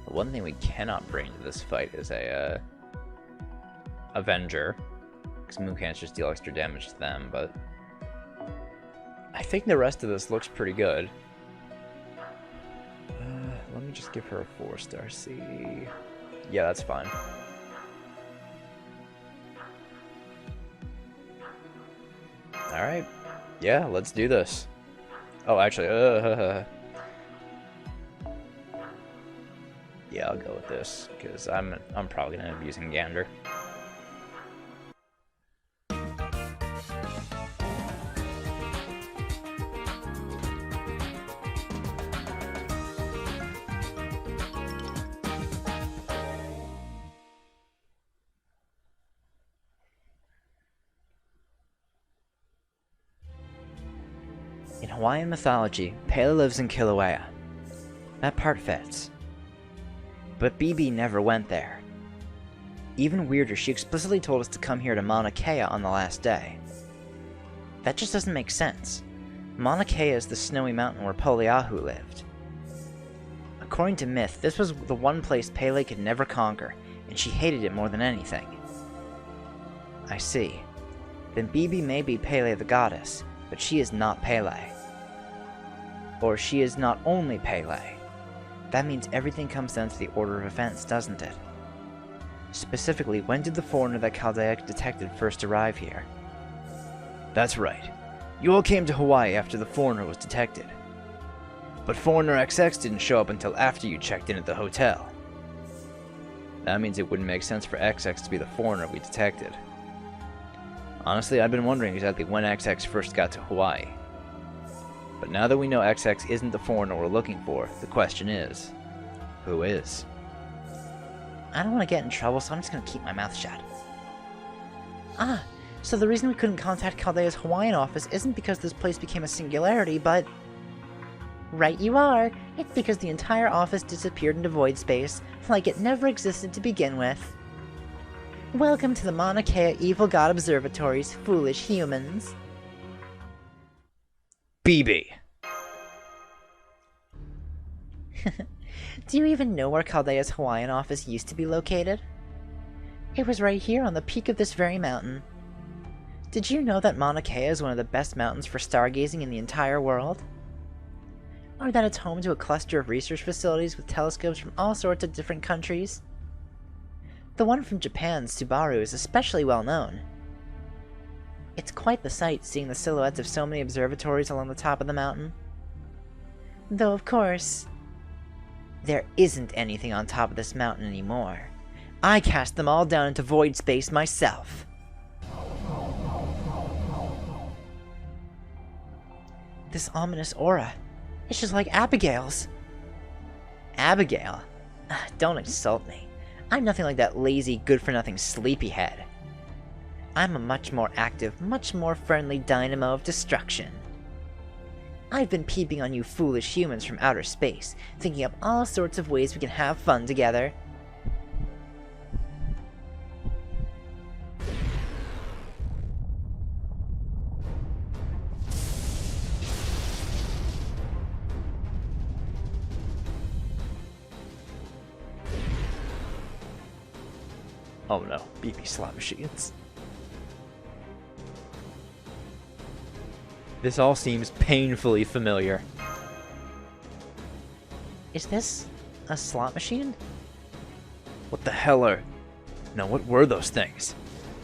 The one thing we cannot bring to this fight is a Avenger, because Moon can't just deal extra damage to them, but I think the rest of this looks pretty good. Let me just give her a 4-star C. Yeah, that's fine. Alright. Yeah, let's do this. Oh, actually, yeah, I'll go with this, because I'm probably gonna end up using Gander. In Hawaiian mythology, Pele lives in Kilauea. That part fits. But BB never went there. Even weirder, she explicitly told us to come here to Mauna Kea on the last day. That just doesn't make sense. Mauna Kea is the snowy mountain where Poliahu lived. According to myth, this was the one place Pele could never conquer, and she hated it more than anything. I see. Then BB may be Pele the goddess, but she is not Pele. Or she is not only Pele. That means everything comes down to the order of events, doesn't it? Specifically, when did the foreigner that Chaldea detected first arrive here? That's right. You all came to Hawaii after the foreigner was detected. But Foreigner XX didn't show up until after you checked in at the hotel. That means it wouldn't make sense for XX to be the foreigner we detected. Honestly, I've been wondering exactly when XX first got to Hawaii. But now that we know XX isn't the foreigner we're looking for, the question is, who is? I don't want to get in trouble, so I'm just going to keep my mouth shut. Ah, so the reason we couldn't contact Chaldea's Hawaiian office isn't because this place became a singularity, but... Right you are. It's because the entire office disappeared into void space, like it never existed to begin with. Welcome to the Mauna Kea Evil God Observatories, foolish humans. BB. Do you even know where Chaldea's Hawaiian office used to be located? It was right here on the peak of this very mountain. Did you know that Mauna Kea is one of the best mountains for stargazing in the entire world? Or that it's home to a cluster of research facilities with telescopes from all sorts of different countries? The one from Japan's Tsubaru is especially well known. It's quite the sight seeing the silhouettes of so many observatories along the top of the mountain. Though, of course, there isn't anything on top of this mountain anymore. I cast them all down into void space myself. This ominous aura, it's just like Abigail's. Abigail? Don't insult me. I'm nothing like that lazy, good-for-nothing sleepyhead. I'm a much more active, much more friendly dynamo of destruction. I've been peeping on you foolish humans from outer space, thinking up all sorts of ways we can have fun together. Oh no, BB slot machines. This all seems painfully familiar. Is this a slot machine? What the hell are... No, what were those things?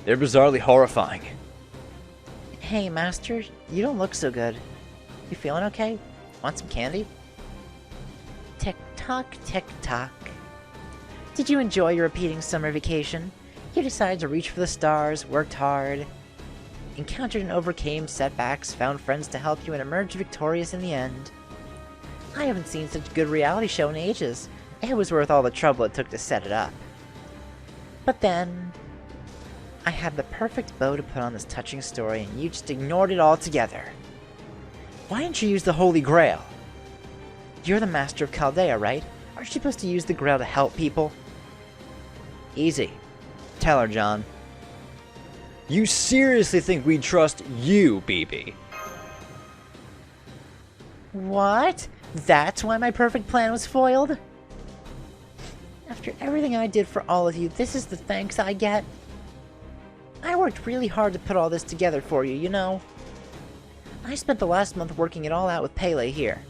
They're bizarrely horrifying. Hey, Master, you don't look so good. You feeling okay? Want some candy? Tick-tock, tick-tock. Did you enjoy your repeating summer vacation? You decided to reach for the stars, worked hard, encountered and overcame setbacks, found friends to help you, and emerged victorious in the end. I haven't seen such a good reality show in ages. It was worth all the trouble it took to set it up. But then, I had the perfect bow to put on this touching story, and you just ignored it altogether. Why didn't you use the Holy Grail? You're the Master of Chaldea, right? Aren't you supposed to use the Grail to help people? Easy. Tell her, John. You seriously think we'd trust you, BB? What? That's why my perfect plan was foiled? After everything I did for all of you, this is the thanks I get? I worked really hard to put all this together for you, you know? I spent the last month working it all out with Pele here.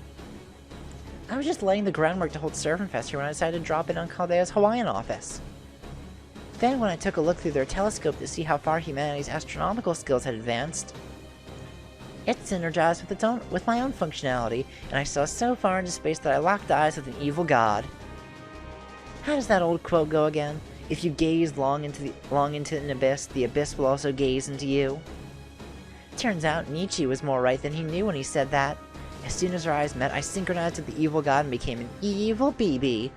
I was just laying the groundwork to hold Surfing Fest here when I decided to drop in on Caldea's Hawaiian office. Then when I took a look through their telescope to see how far humanity's astronomical skills had advanced, it synergized with my own functionality, and I saw so far into space that I locked eyes with an evil god. How does that old quote go again? If you gaze long into an abyss, the abyss will also gaze into you. Turns out Nietzsche was more right than he knew when he said that. As soon as our eyes met, I synchronized with the evil god and became an evil BB.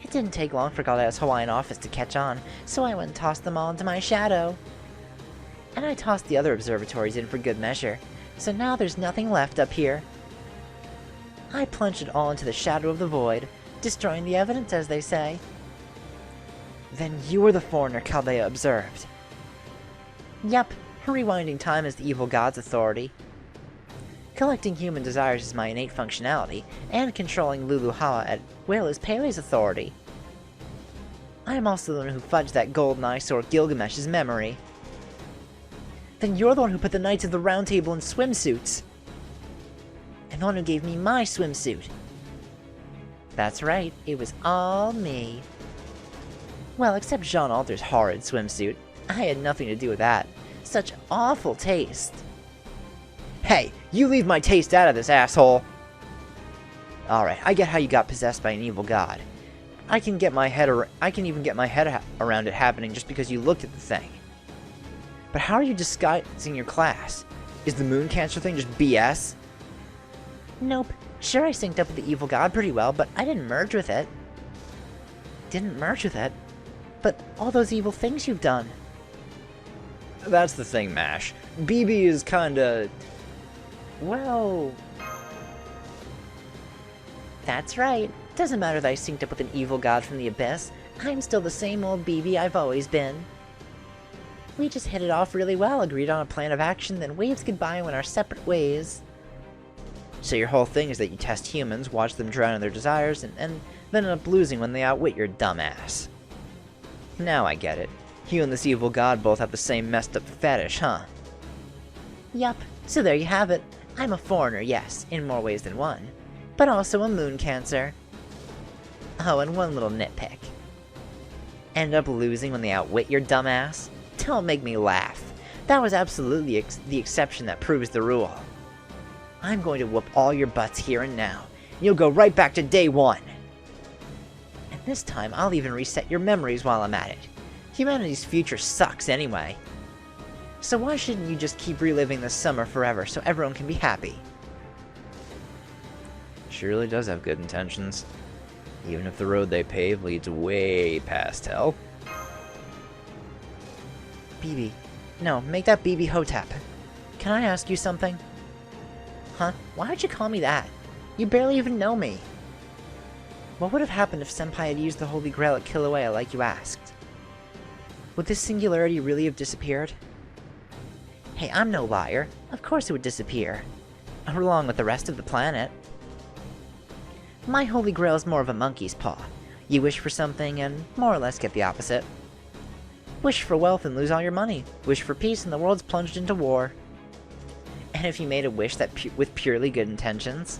It didn't take long for Caldea's Hawaiian office to catch on, so I went and tossed them all into my shadow. And I tossed the other observatories in for good measure, so now there's nothing left up here. I plunged it all into the shadow of the void, destroying the evidence, as they say. Then you were the foreigner Caldea observed. Yep, rewinding time is the evil god's authority. Collecting human desires is my innate functionality, and controlling Luluhawa at will is Pele's authority. I am also the one who fudged that golden eyesore Gilgamesh's memory. Then you're the one who put the Knights of the Round Table in swimsuits. And the one who gave me my swimsuit. That's right, it was all me. Well, except Jean Alter's horrid swimsuit. I had nothing to do with that. Such awful taste. Hey, you leave my taste out of this, asshole! Alright, I get how you got possessed by an evil god. I can even get my head around it happening just because you looked at the thing. But how are you disguising your class? Is the moon cancer thing just BS? Nope. Sure, I synced up with the evil god pretty well, but I didn't merge with it. Didn't merge with it? But all those evil things you've done. That's the thing, Mash. BB is kinda... well... That's right. Doesn't matter that I synced up with an evil god from the abyss. I'm still the same old BB I've always been. We just hit it off really well, agreed on a plan of action, then waved goodbye and went our separate ways. So your whole thing is that you test humans, watch them drown in their desires, and then end up losing when they outwit your dumbass. Now I get it. You and this evil god both have the same messed up fetish, huh? Yup, so there you have it. I'm a foreigner, yes, in more ways than one. But also a moon cancer. Oh, and one little nitpick. End up losing when they outwit your dumbass? Don't make me laugh. That was absolutely the exception that proves the rule. I'm going to whoop all your butts here and now. You'll go right back to day one. And this time, I'll even reset your memories while I'm at it. Humanity's future sucks anyway. So why shouldn't you just keep reliving this summer forever so everyone can be happy? She really does have good intentions. Even if the road they pave leads way past hell. BB. No, make that BB Hotep. Can I ask you something? Huh? Why'd you call me that? You barely even know me. What would have happened if Senpai had used the Holy Grail at Kilauea like you asked? Would this singularity really have disappeared? Hey, I'm no liar. Of course it would disappear. Along with the rest of the planet. My Holy Grail is more of a monkey's paw. You wish for something and more or less get the opposite. Wish for wealth and lose all your money. Wish for peace and the world's plunged into war. And if you made a wish that with purely good intentions...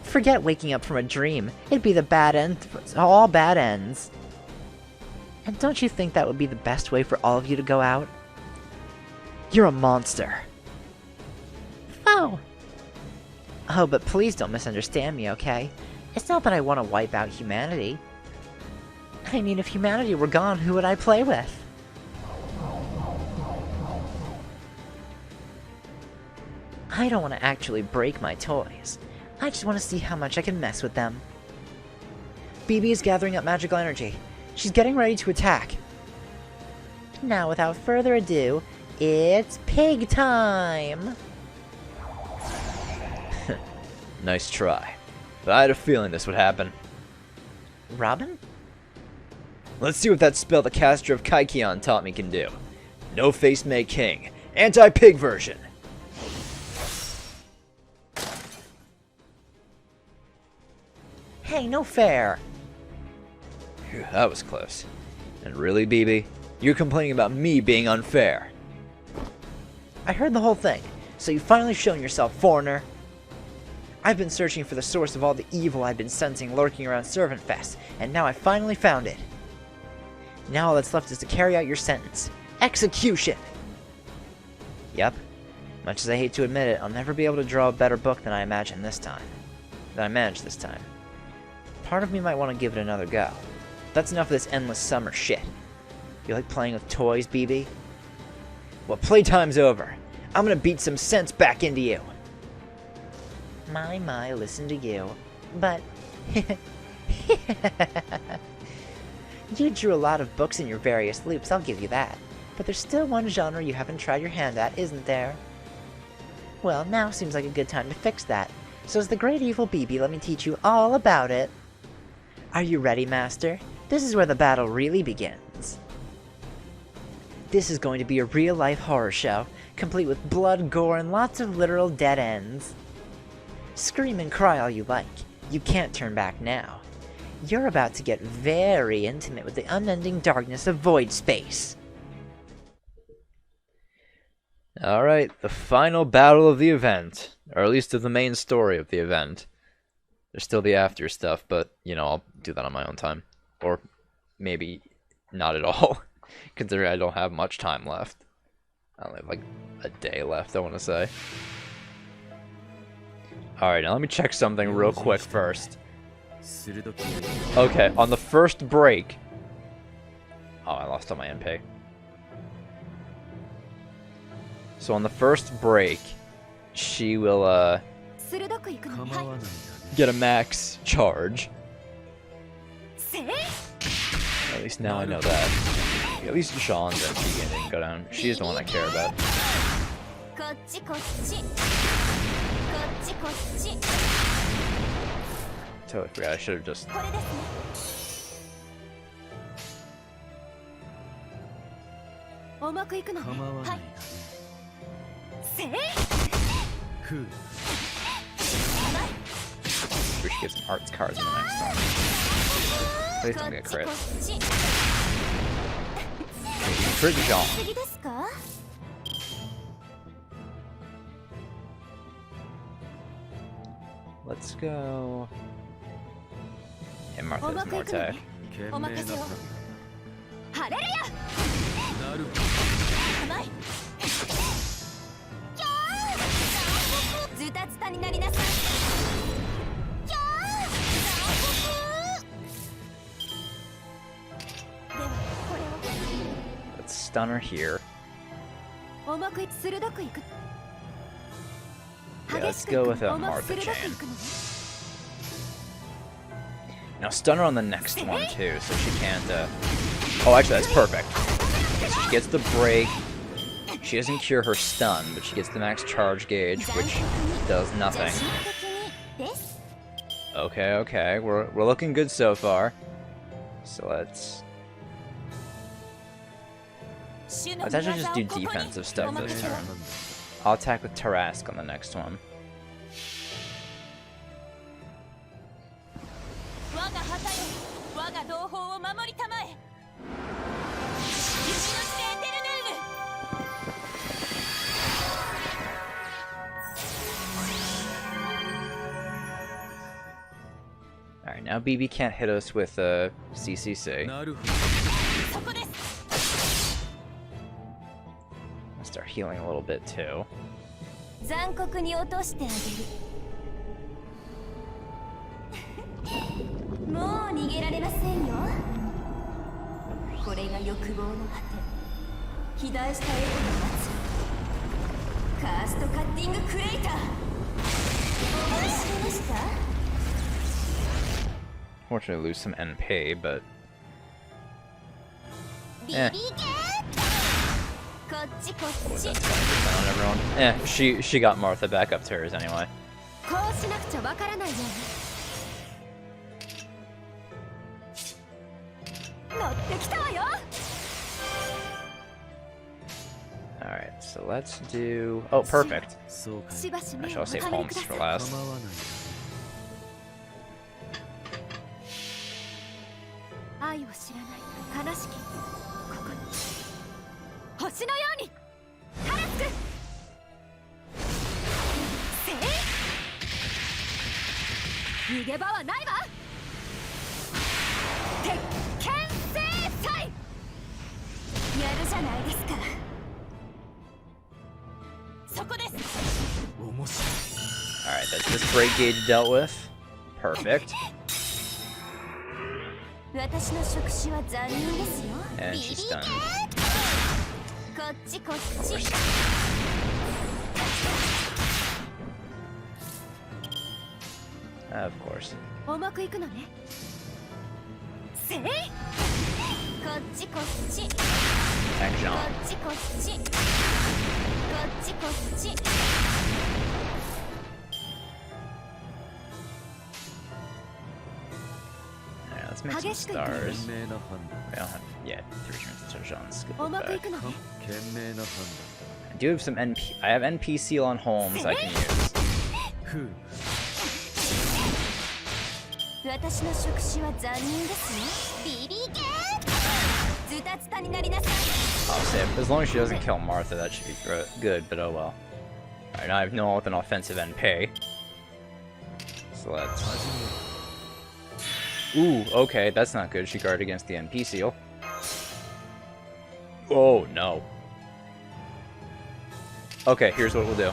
Forget waking up from a dream. It'd be the bad end, all bad ends. And don't you think that would be the best way for all of you to go out? You're a monster. Oh. Oh, but please don't misunderstand me, okay? It's not that I want to wipe out humanity. I mean, if humanity were gone, who would I play with? I don't want to actually break my toys. I just want to see how much I can mess with them. BB is gathering up magical energy. She's getting ready to attack. Now, without further ado, it's pig time! Nice try. But I had a feeling this would happen. Robin? Let's see what that spell the caster of Kaikion taught me can do. No face May King. Anti-pig version. Hey, no fair! Phew, that was close. And really, BB? You're complaining about me being unfair. I heard the whole thing. So you've finally shown yourself, foreigner. I've been searching for the source of all the evil I've been sensing lurking around Servant Fest, and now I finally found it. Now all that's left is to carry out your sentence. Execution! Yep. Much as I hate to admit it, I'll never be able to draw a better book than I imagined this time. Part of me might want to give it another go. That's enough of this endless summer shit. You like playing with toys, BB? Well, playtime's over. I'm gonna beat some sense back into you. My, listen to you. But... You drew a lot of books in your various loops, I'll give you that. But there's still one genre you haven't tried your hand at, isn't there? Well, now seems like a good time to fix that. So as the great evil BB, let me teach you all about it. Are you ready, Master? This is where the battle really begins. This is going to be a real-life horror show, complete with blood, gore, and lots of literal dead ends. Scream and cry all you like. You can't turn back now. You're about to get very intimate with the unending darkness of void space. Alright, the final battle of the event. Or at least of the main story of the event. There's still the after stuff, but, you know, I'll do that on my own time. Or maybe not at all, considering I don't have much time left. I only have like a day left, I want to say. Alright, now let me check something real quick first. Okay, on the first break... Oh, I lost all my MP. So on the first break, she will, get a max charge. At least now I know that. At least Sean's MP game didn't go down. She's the one I care about. Totally forgot, I should have just... We should get some arts cards in the next one. Please don't get crit. Crit Jean. Let's go... Yeah, Martha's Morte. Let's stun her here. Yeah, let's go with a Martha chain. Now stun her on the next one too, so she can't, Oh, actually, that's perfect. So she gets the break. She doesn't cure her stun, but she gets the max charge gauge, which does nothing. Okay, we're looking good so far. So let's actually just do defensive stuff this turn. I'll attack with Tarask on the next one. Alright, now BB can't hit us with CCC. I'll start healing a little bit too. Fortunately, lose some NP, but was that 20% on everyone? She got Martha back up to hers anyway. Alright, so let's do... Oh, perfect. Actually, I'll save Holmes for last. 逃げ場はないわ。鉄拳制裁。やるじゃないですか。そこです。面白い。 Alright, that's this break gauge dealt with. Perfect. 私の触手は残忍ですよ。 And she's done. こっちこっち。 Of course. 重くいくのね。せい。こっちこっち。こ Action. っちこっち。こっちこっち。 Alright, let's make some stars. We don't have, yeah, 3 turns to touch on skill 重くい back. くのね。 I do have some NP. I have NP seal on Holmes I can use. 私の触手は残忍ですよ。ビビゲー。ズタズタになりなさい。 I'll say, as long as she doesn't kill Martha, that should be good, but oh well. Alright, now I have no one with an offensive NP. So let's... Ooh, okay, that's not good. She guarded against the NP seal. Oh, no. Okay, here's what we'll do.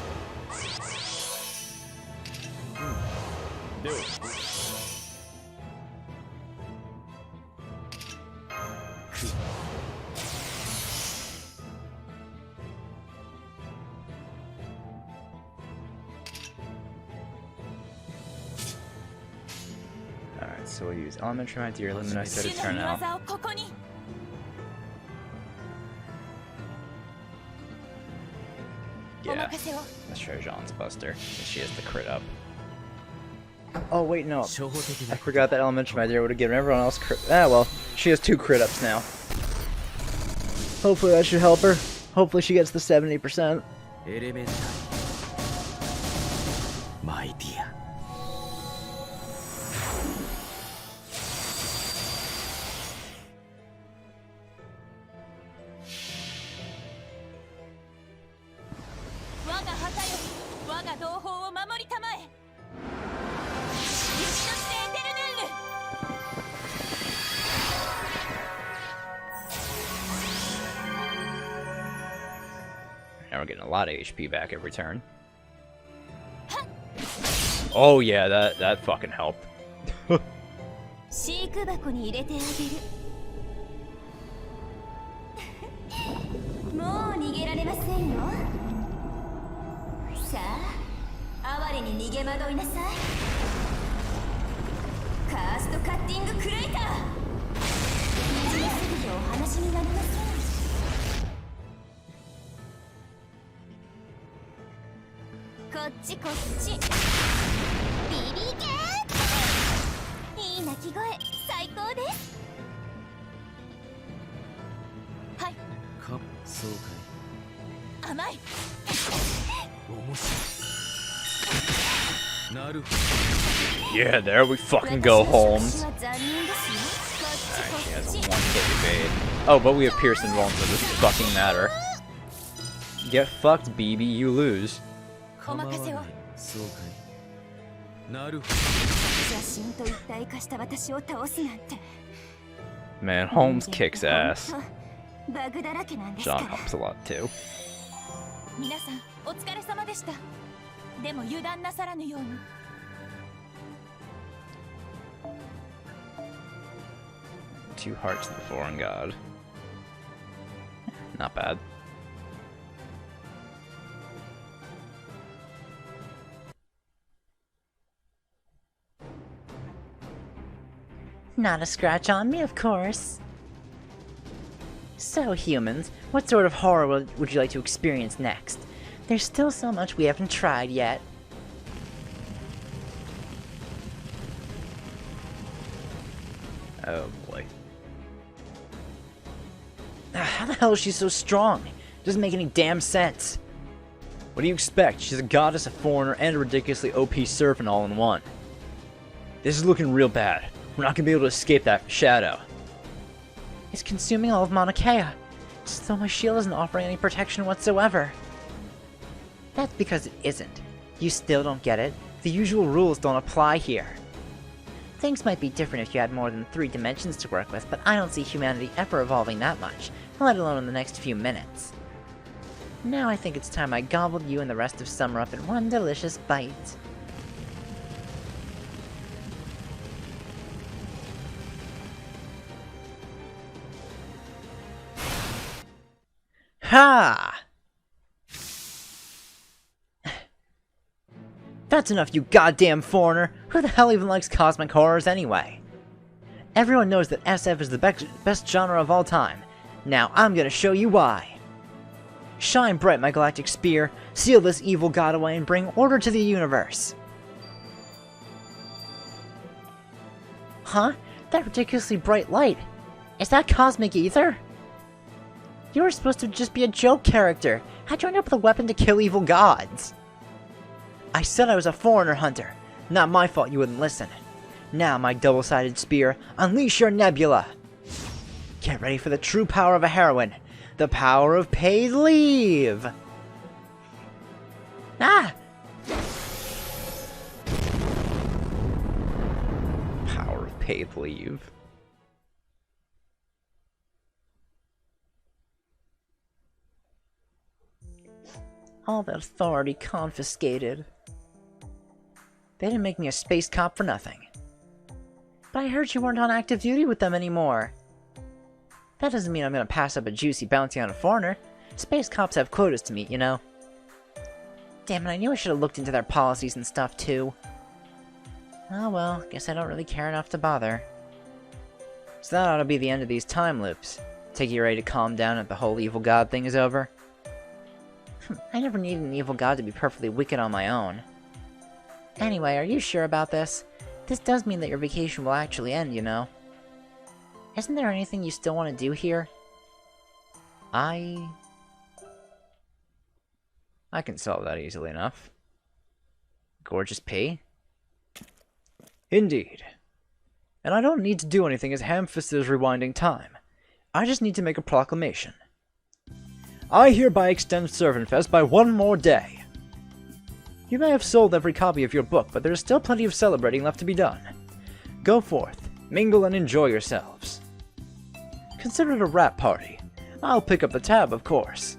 Alright, so we'll use Elementary Might to your Luminous set to turn out. 技をここに。 お Yeah, 任せを。 let's try Jean's Buster. She has the crit up. Oh, wait, no. I forgot that Elementary Might would have given everyone else crit. Ah, well, she has 2 crit ups now. Hopefully that should help her. Hopefully she gets the 70%. エレメンタルマイディア 我が旗よ、我が同胞を守りたまえ。指のしてエテルヌール。 Now we're getting a lot of HP back every turn. Oh yeah, that fucking helped. 飼育箱に入れてあげる。もう逃げられませんよ。さあ、哀れに逃げ惑いなさい。カーストカッティングクレーター。虹に過ぎてお話になりません。こっちこっち。ビビゲー。いい鳴き声、最高です。はい。カそうかい 甘い。 面白いなるほ Yeah, there we fucking go, Holmes. 私の触手は残忍ですよ。こっ Alright, she ち has こ a っ 1 ち。 hit evade. Oh, but we have Pierce and Vuln, so this fucking matter. Get fucked, BB, you lose. 構わないそうかいなるほ写真と一体化した私を倒すなんて。 Man, Holmes kicks ass. バグだらけなんですか John ら。 helps a lot too. 皆さんお疲れ様でした。でも油断なさらぬように。 2 hearts to the foreign god. Not bad. Not a scratch on me, of course. So, humans, what sort of horror would you like to experience next? There's still so much we haven't tried yet. Oh boy. How the hell is she so strong? Doesn't make any damn sense. What do you expect? She's a goddess, a foreigner, and a ridiculously OP servant all in one. This is looking real bad. We're not gonna be able to escape that shadow. It's consuming all of Mauna Kea. It's as though my shield isn't offering any protection whatsoever. That's because it isn't. You still don't get it? The usual rules don't apply here. Things might be different if you had more than 3 dimensions to work with, but I don't see humanity ever evolving that much, let alone in the next few minutes. Now I think it's time I gobbled you and the rest of summer up in one delicious bite. Ha! That's enough, you goddamn foreigner! Who the hell even likes cosmic horrors anyway? Everyone knows that SF is the best genre of all time. Now I'm gonna show you why. Shine bright, my galactic spear, seal this evil god away and bring order to the universe. Huh? That ridiculously bright light. Is that cosmic ether? You were supposed to just be a joke character. How'd you end up with a weapon to kill evil gods? I said I was a foreigner hunter. Not my fault you wouldn't listen. Now, my double-sided spear, unleash your nebula! Get ready for the true power of a heroine. The power of paid leave! Ah! Power of paid leave. All that authority confiscated. They didn't make me a space cop for nothing. But I heard you weren't on active duty with them anymore. That doesn't mean I'm gonna pass up a juicy bounty on a foreigner. Space cops have quotas to meet, you know. Damn it, I knew I should have looked into their policies and stuff too. Oh well, guess I don't really care enough to bother. So that ought to be the end of these time loops. Take you ready to calm down that the whole evil god thing is over? I never needed an evil god to be perfectly wicked on my own. Anyway, are you sure about this? This does mean that your vacation will actually end, you know. Isn't there anything you still want to do here? I can solve that easily enough. Gorgeous P? Indeed. And I don't need to do anything as ham-fisted as rewinding time. I just need to make a proclamation. I hereby extend Servantfest by 1 more day. You may have sold every copy of your book, but there is still plenty of celebrating left to be done. Go forth, mingle and enjoy yourselves. Consider it a wrap party. I'll pick up the tab, of course.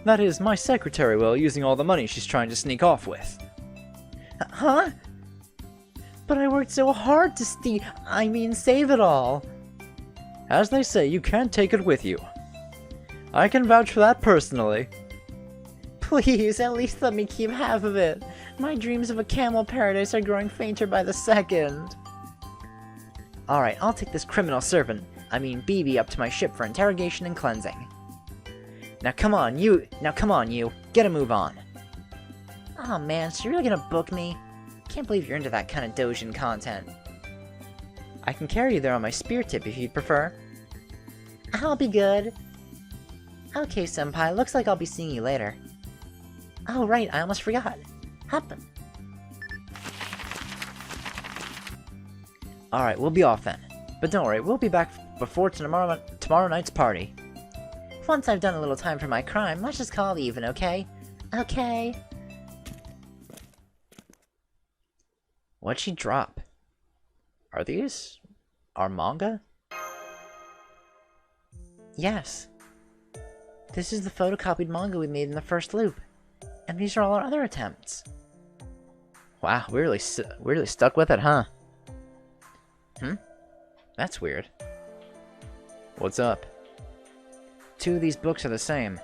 That is, my secretary will, using all the money she's trying to sneak off with. Huh? But I worked so hard to save it all. As they say, you can't take it with you. I can vouch for that personally. Please, at least let me keep half of it. My dreams of a camel paradise are growing fainter by the second. Alright, I'll take this criminal servant, BB, up to my ship for interrogation and cleansing. Now come on, you, get a move on. Aw man, so you're really gonna book me? Can't believe you're into that kind of dojin content. I can carry you there on my spear tip if you'd prefer. I'll be good. Okay, senpai, looks like I'll be seeing you later. Oh right, I almost forgot. Happen. Alright, we'll be off then. But don't worry, we'll be back before tomorrow night's party. Once I've done a little time for my crime, let's just call it even, okay? Okay. What'd she drop? Are these our manga? Yes. This is the photocopied manga we made in the first loop. And these are all our other attempts. Wow, we really stuck with it, huh? That's weird. What's up? 2 of these books are the same.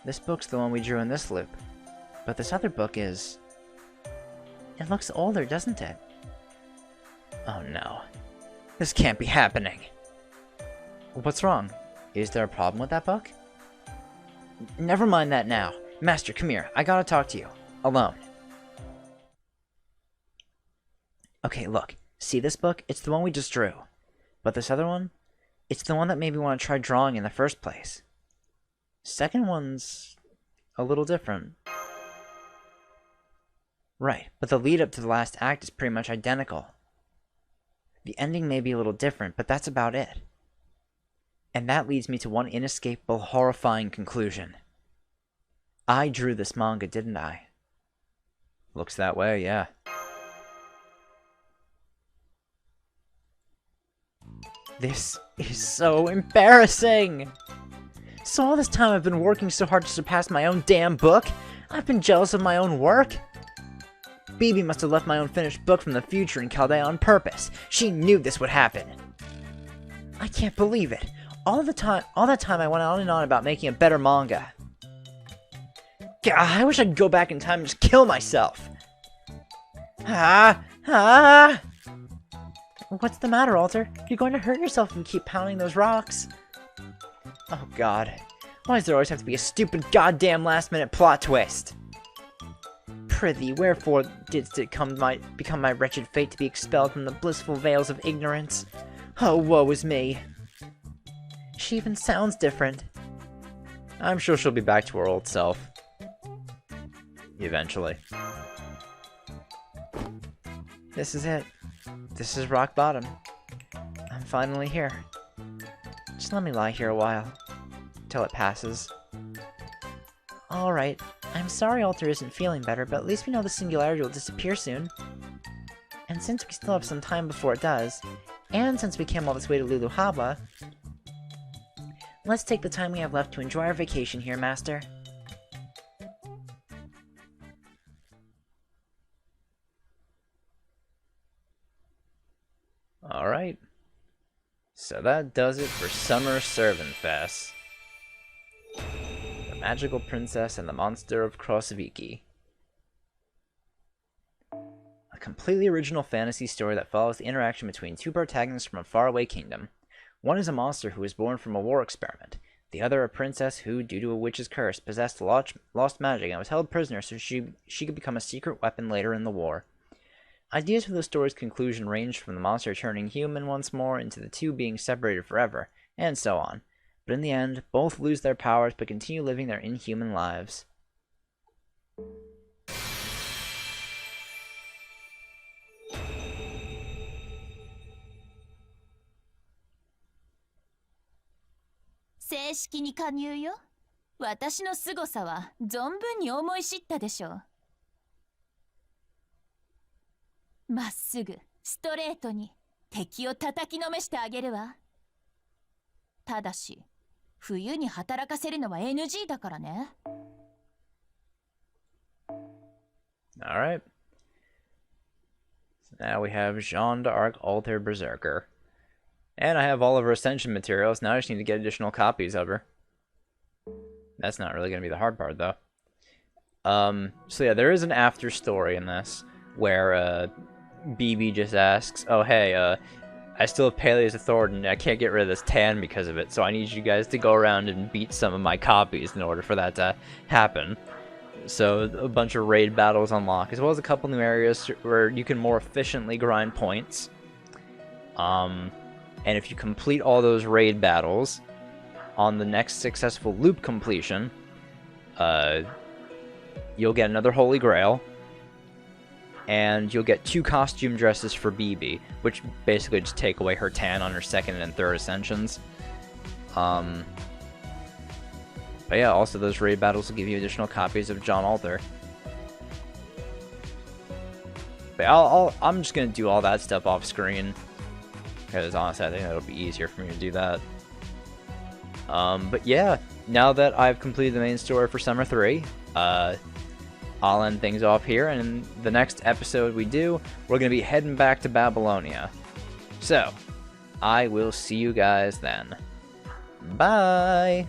This book's the one we drew in this loop. But this other book is... It looks older, doesn't it? Oh no. This can't be happening. What's wrong? Is there a problem with that book? Never mind that now. Master, come here. I gotta talk to you. Alone. Okay, look. See this book? It's the one we just drew. But this other one? It's the one that made me want to try drawing in the first place. Second one's... a little different. Right, but the lead up to the last act is pretty much identical. The ending may be a little different, but that's about it. And that leads me to one inescapable, horrifying conclusion. I drew this manga, didn't I? Looks that way, yeah. This is so embarrassing! So all this time I've been working so hard to surpass my own damn book? I've been jealous of my own work? BB must have left my unfinished book from the future in Chaldea on purpose. She knew this would happen. I can't believe it. All that time I went on and on about making a better manga. God, I wish I could go back in time and just kill myself. What's the matter, Alter? You're going to hurt yourself if you keep pounding those rocks. Oh god. Why does there always have to be a stupid goddamn last-minute plot twist? Prithee, wherefore didst it become my wretched fate to be expelled from the blissful vales of ignorance? Oh, woe is me. She even sounds different. I'm sure she'll be back to her old self. Eventually. This is it. This is rock bottom. I'm finally here. Just let me lie here a while. Till it passes. Alright. I'm sorry Alter isn't feeling better, but at least we know the singularity will disappear soon. And since we still have some time before it does, and since we came all this way to Luluhaba, let's take the time we have left to enjoy our vacation here, Master. Alright. So that does it for Summer Servant Fest. The Magical Princess and the Monster of Krosviki. A completely original fantasy story that follows the interaction between two protagonists from a faraway kingdom. One is a monster who was born from a war experiment. The other a princess who, due to a witch's curse, possessed lost magic and was held prisoner so she could become a secret weapon later in the war. Ideas for the story's conclusion ranged from the monster turning human once more into the two being separated forever, and so on. But in the end, both lose their powers but continue living their inhuman lives.正式に加入よ。私の凄さは存分に思い知ったでしょう。まっすぐストレートに敵を叩きのめしてあげるわ。ただし冬に働かせるのは NG だからね。Alright. So now we have Jeanne d'Arc Alter Berserker. And I have all of her Ascension materials. Now I just need to get additional copies of her. That's not really going to be the hard part, though. So yeah, there is an after story in this where BB just asks, oh hey, I still have Peleus Authority and I can't get rid of this tan because of it, so I need you guys to go around and beat some of my copies in order for that to happen. So a bunch of raid battles unlock, as well as a couple new areas where you can more efficiently grind points. And if you complete all those raid battles on the next successful loop completion, you'll get another Holy Grail. And you'll get 2 costume dresses for BB, which basically just take away her tan on her second and third ascensions. But yeah, also those raid battles will give you additional copies of John Alter. But I'm just gonna do all that stuff off screen, because honestly I think it'll be easier for me to do that. But yeah, now that I've completed the main story for Summer 3, I'll end things off here, and in the next episode we do, we're going to be heading back to Babylonia. So, I will see you guys then. Bye!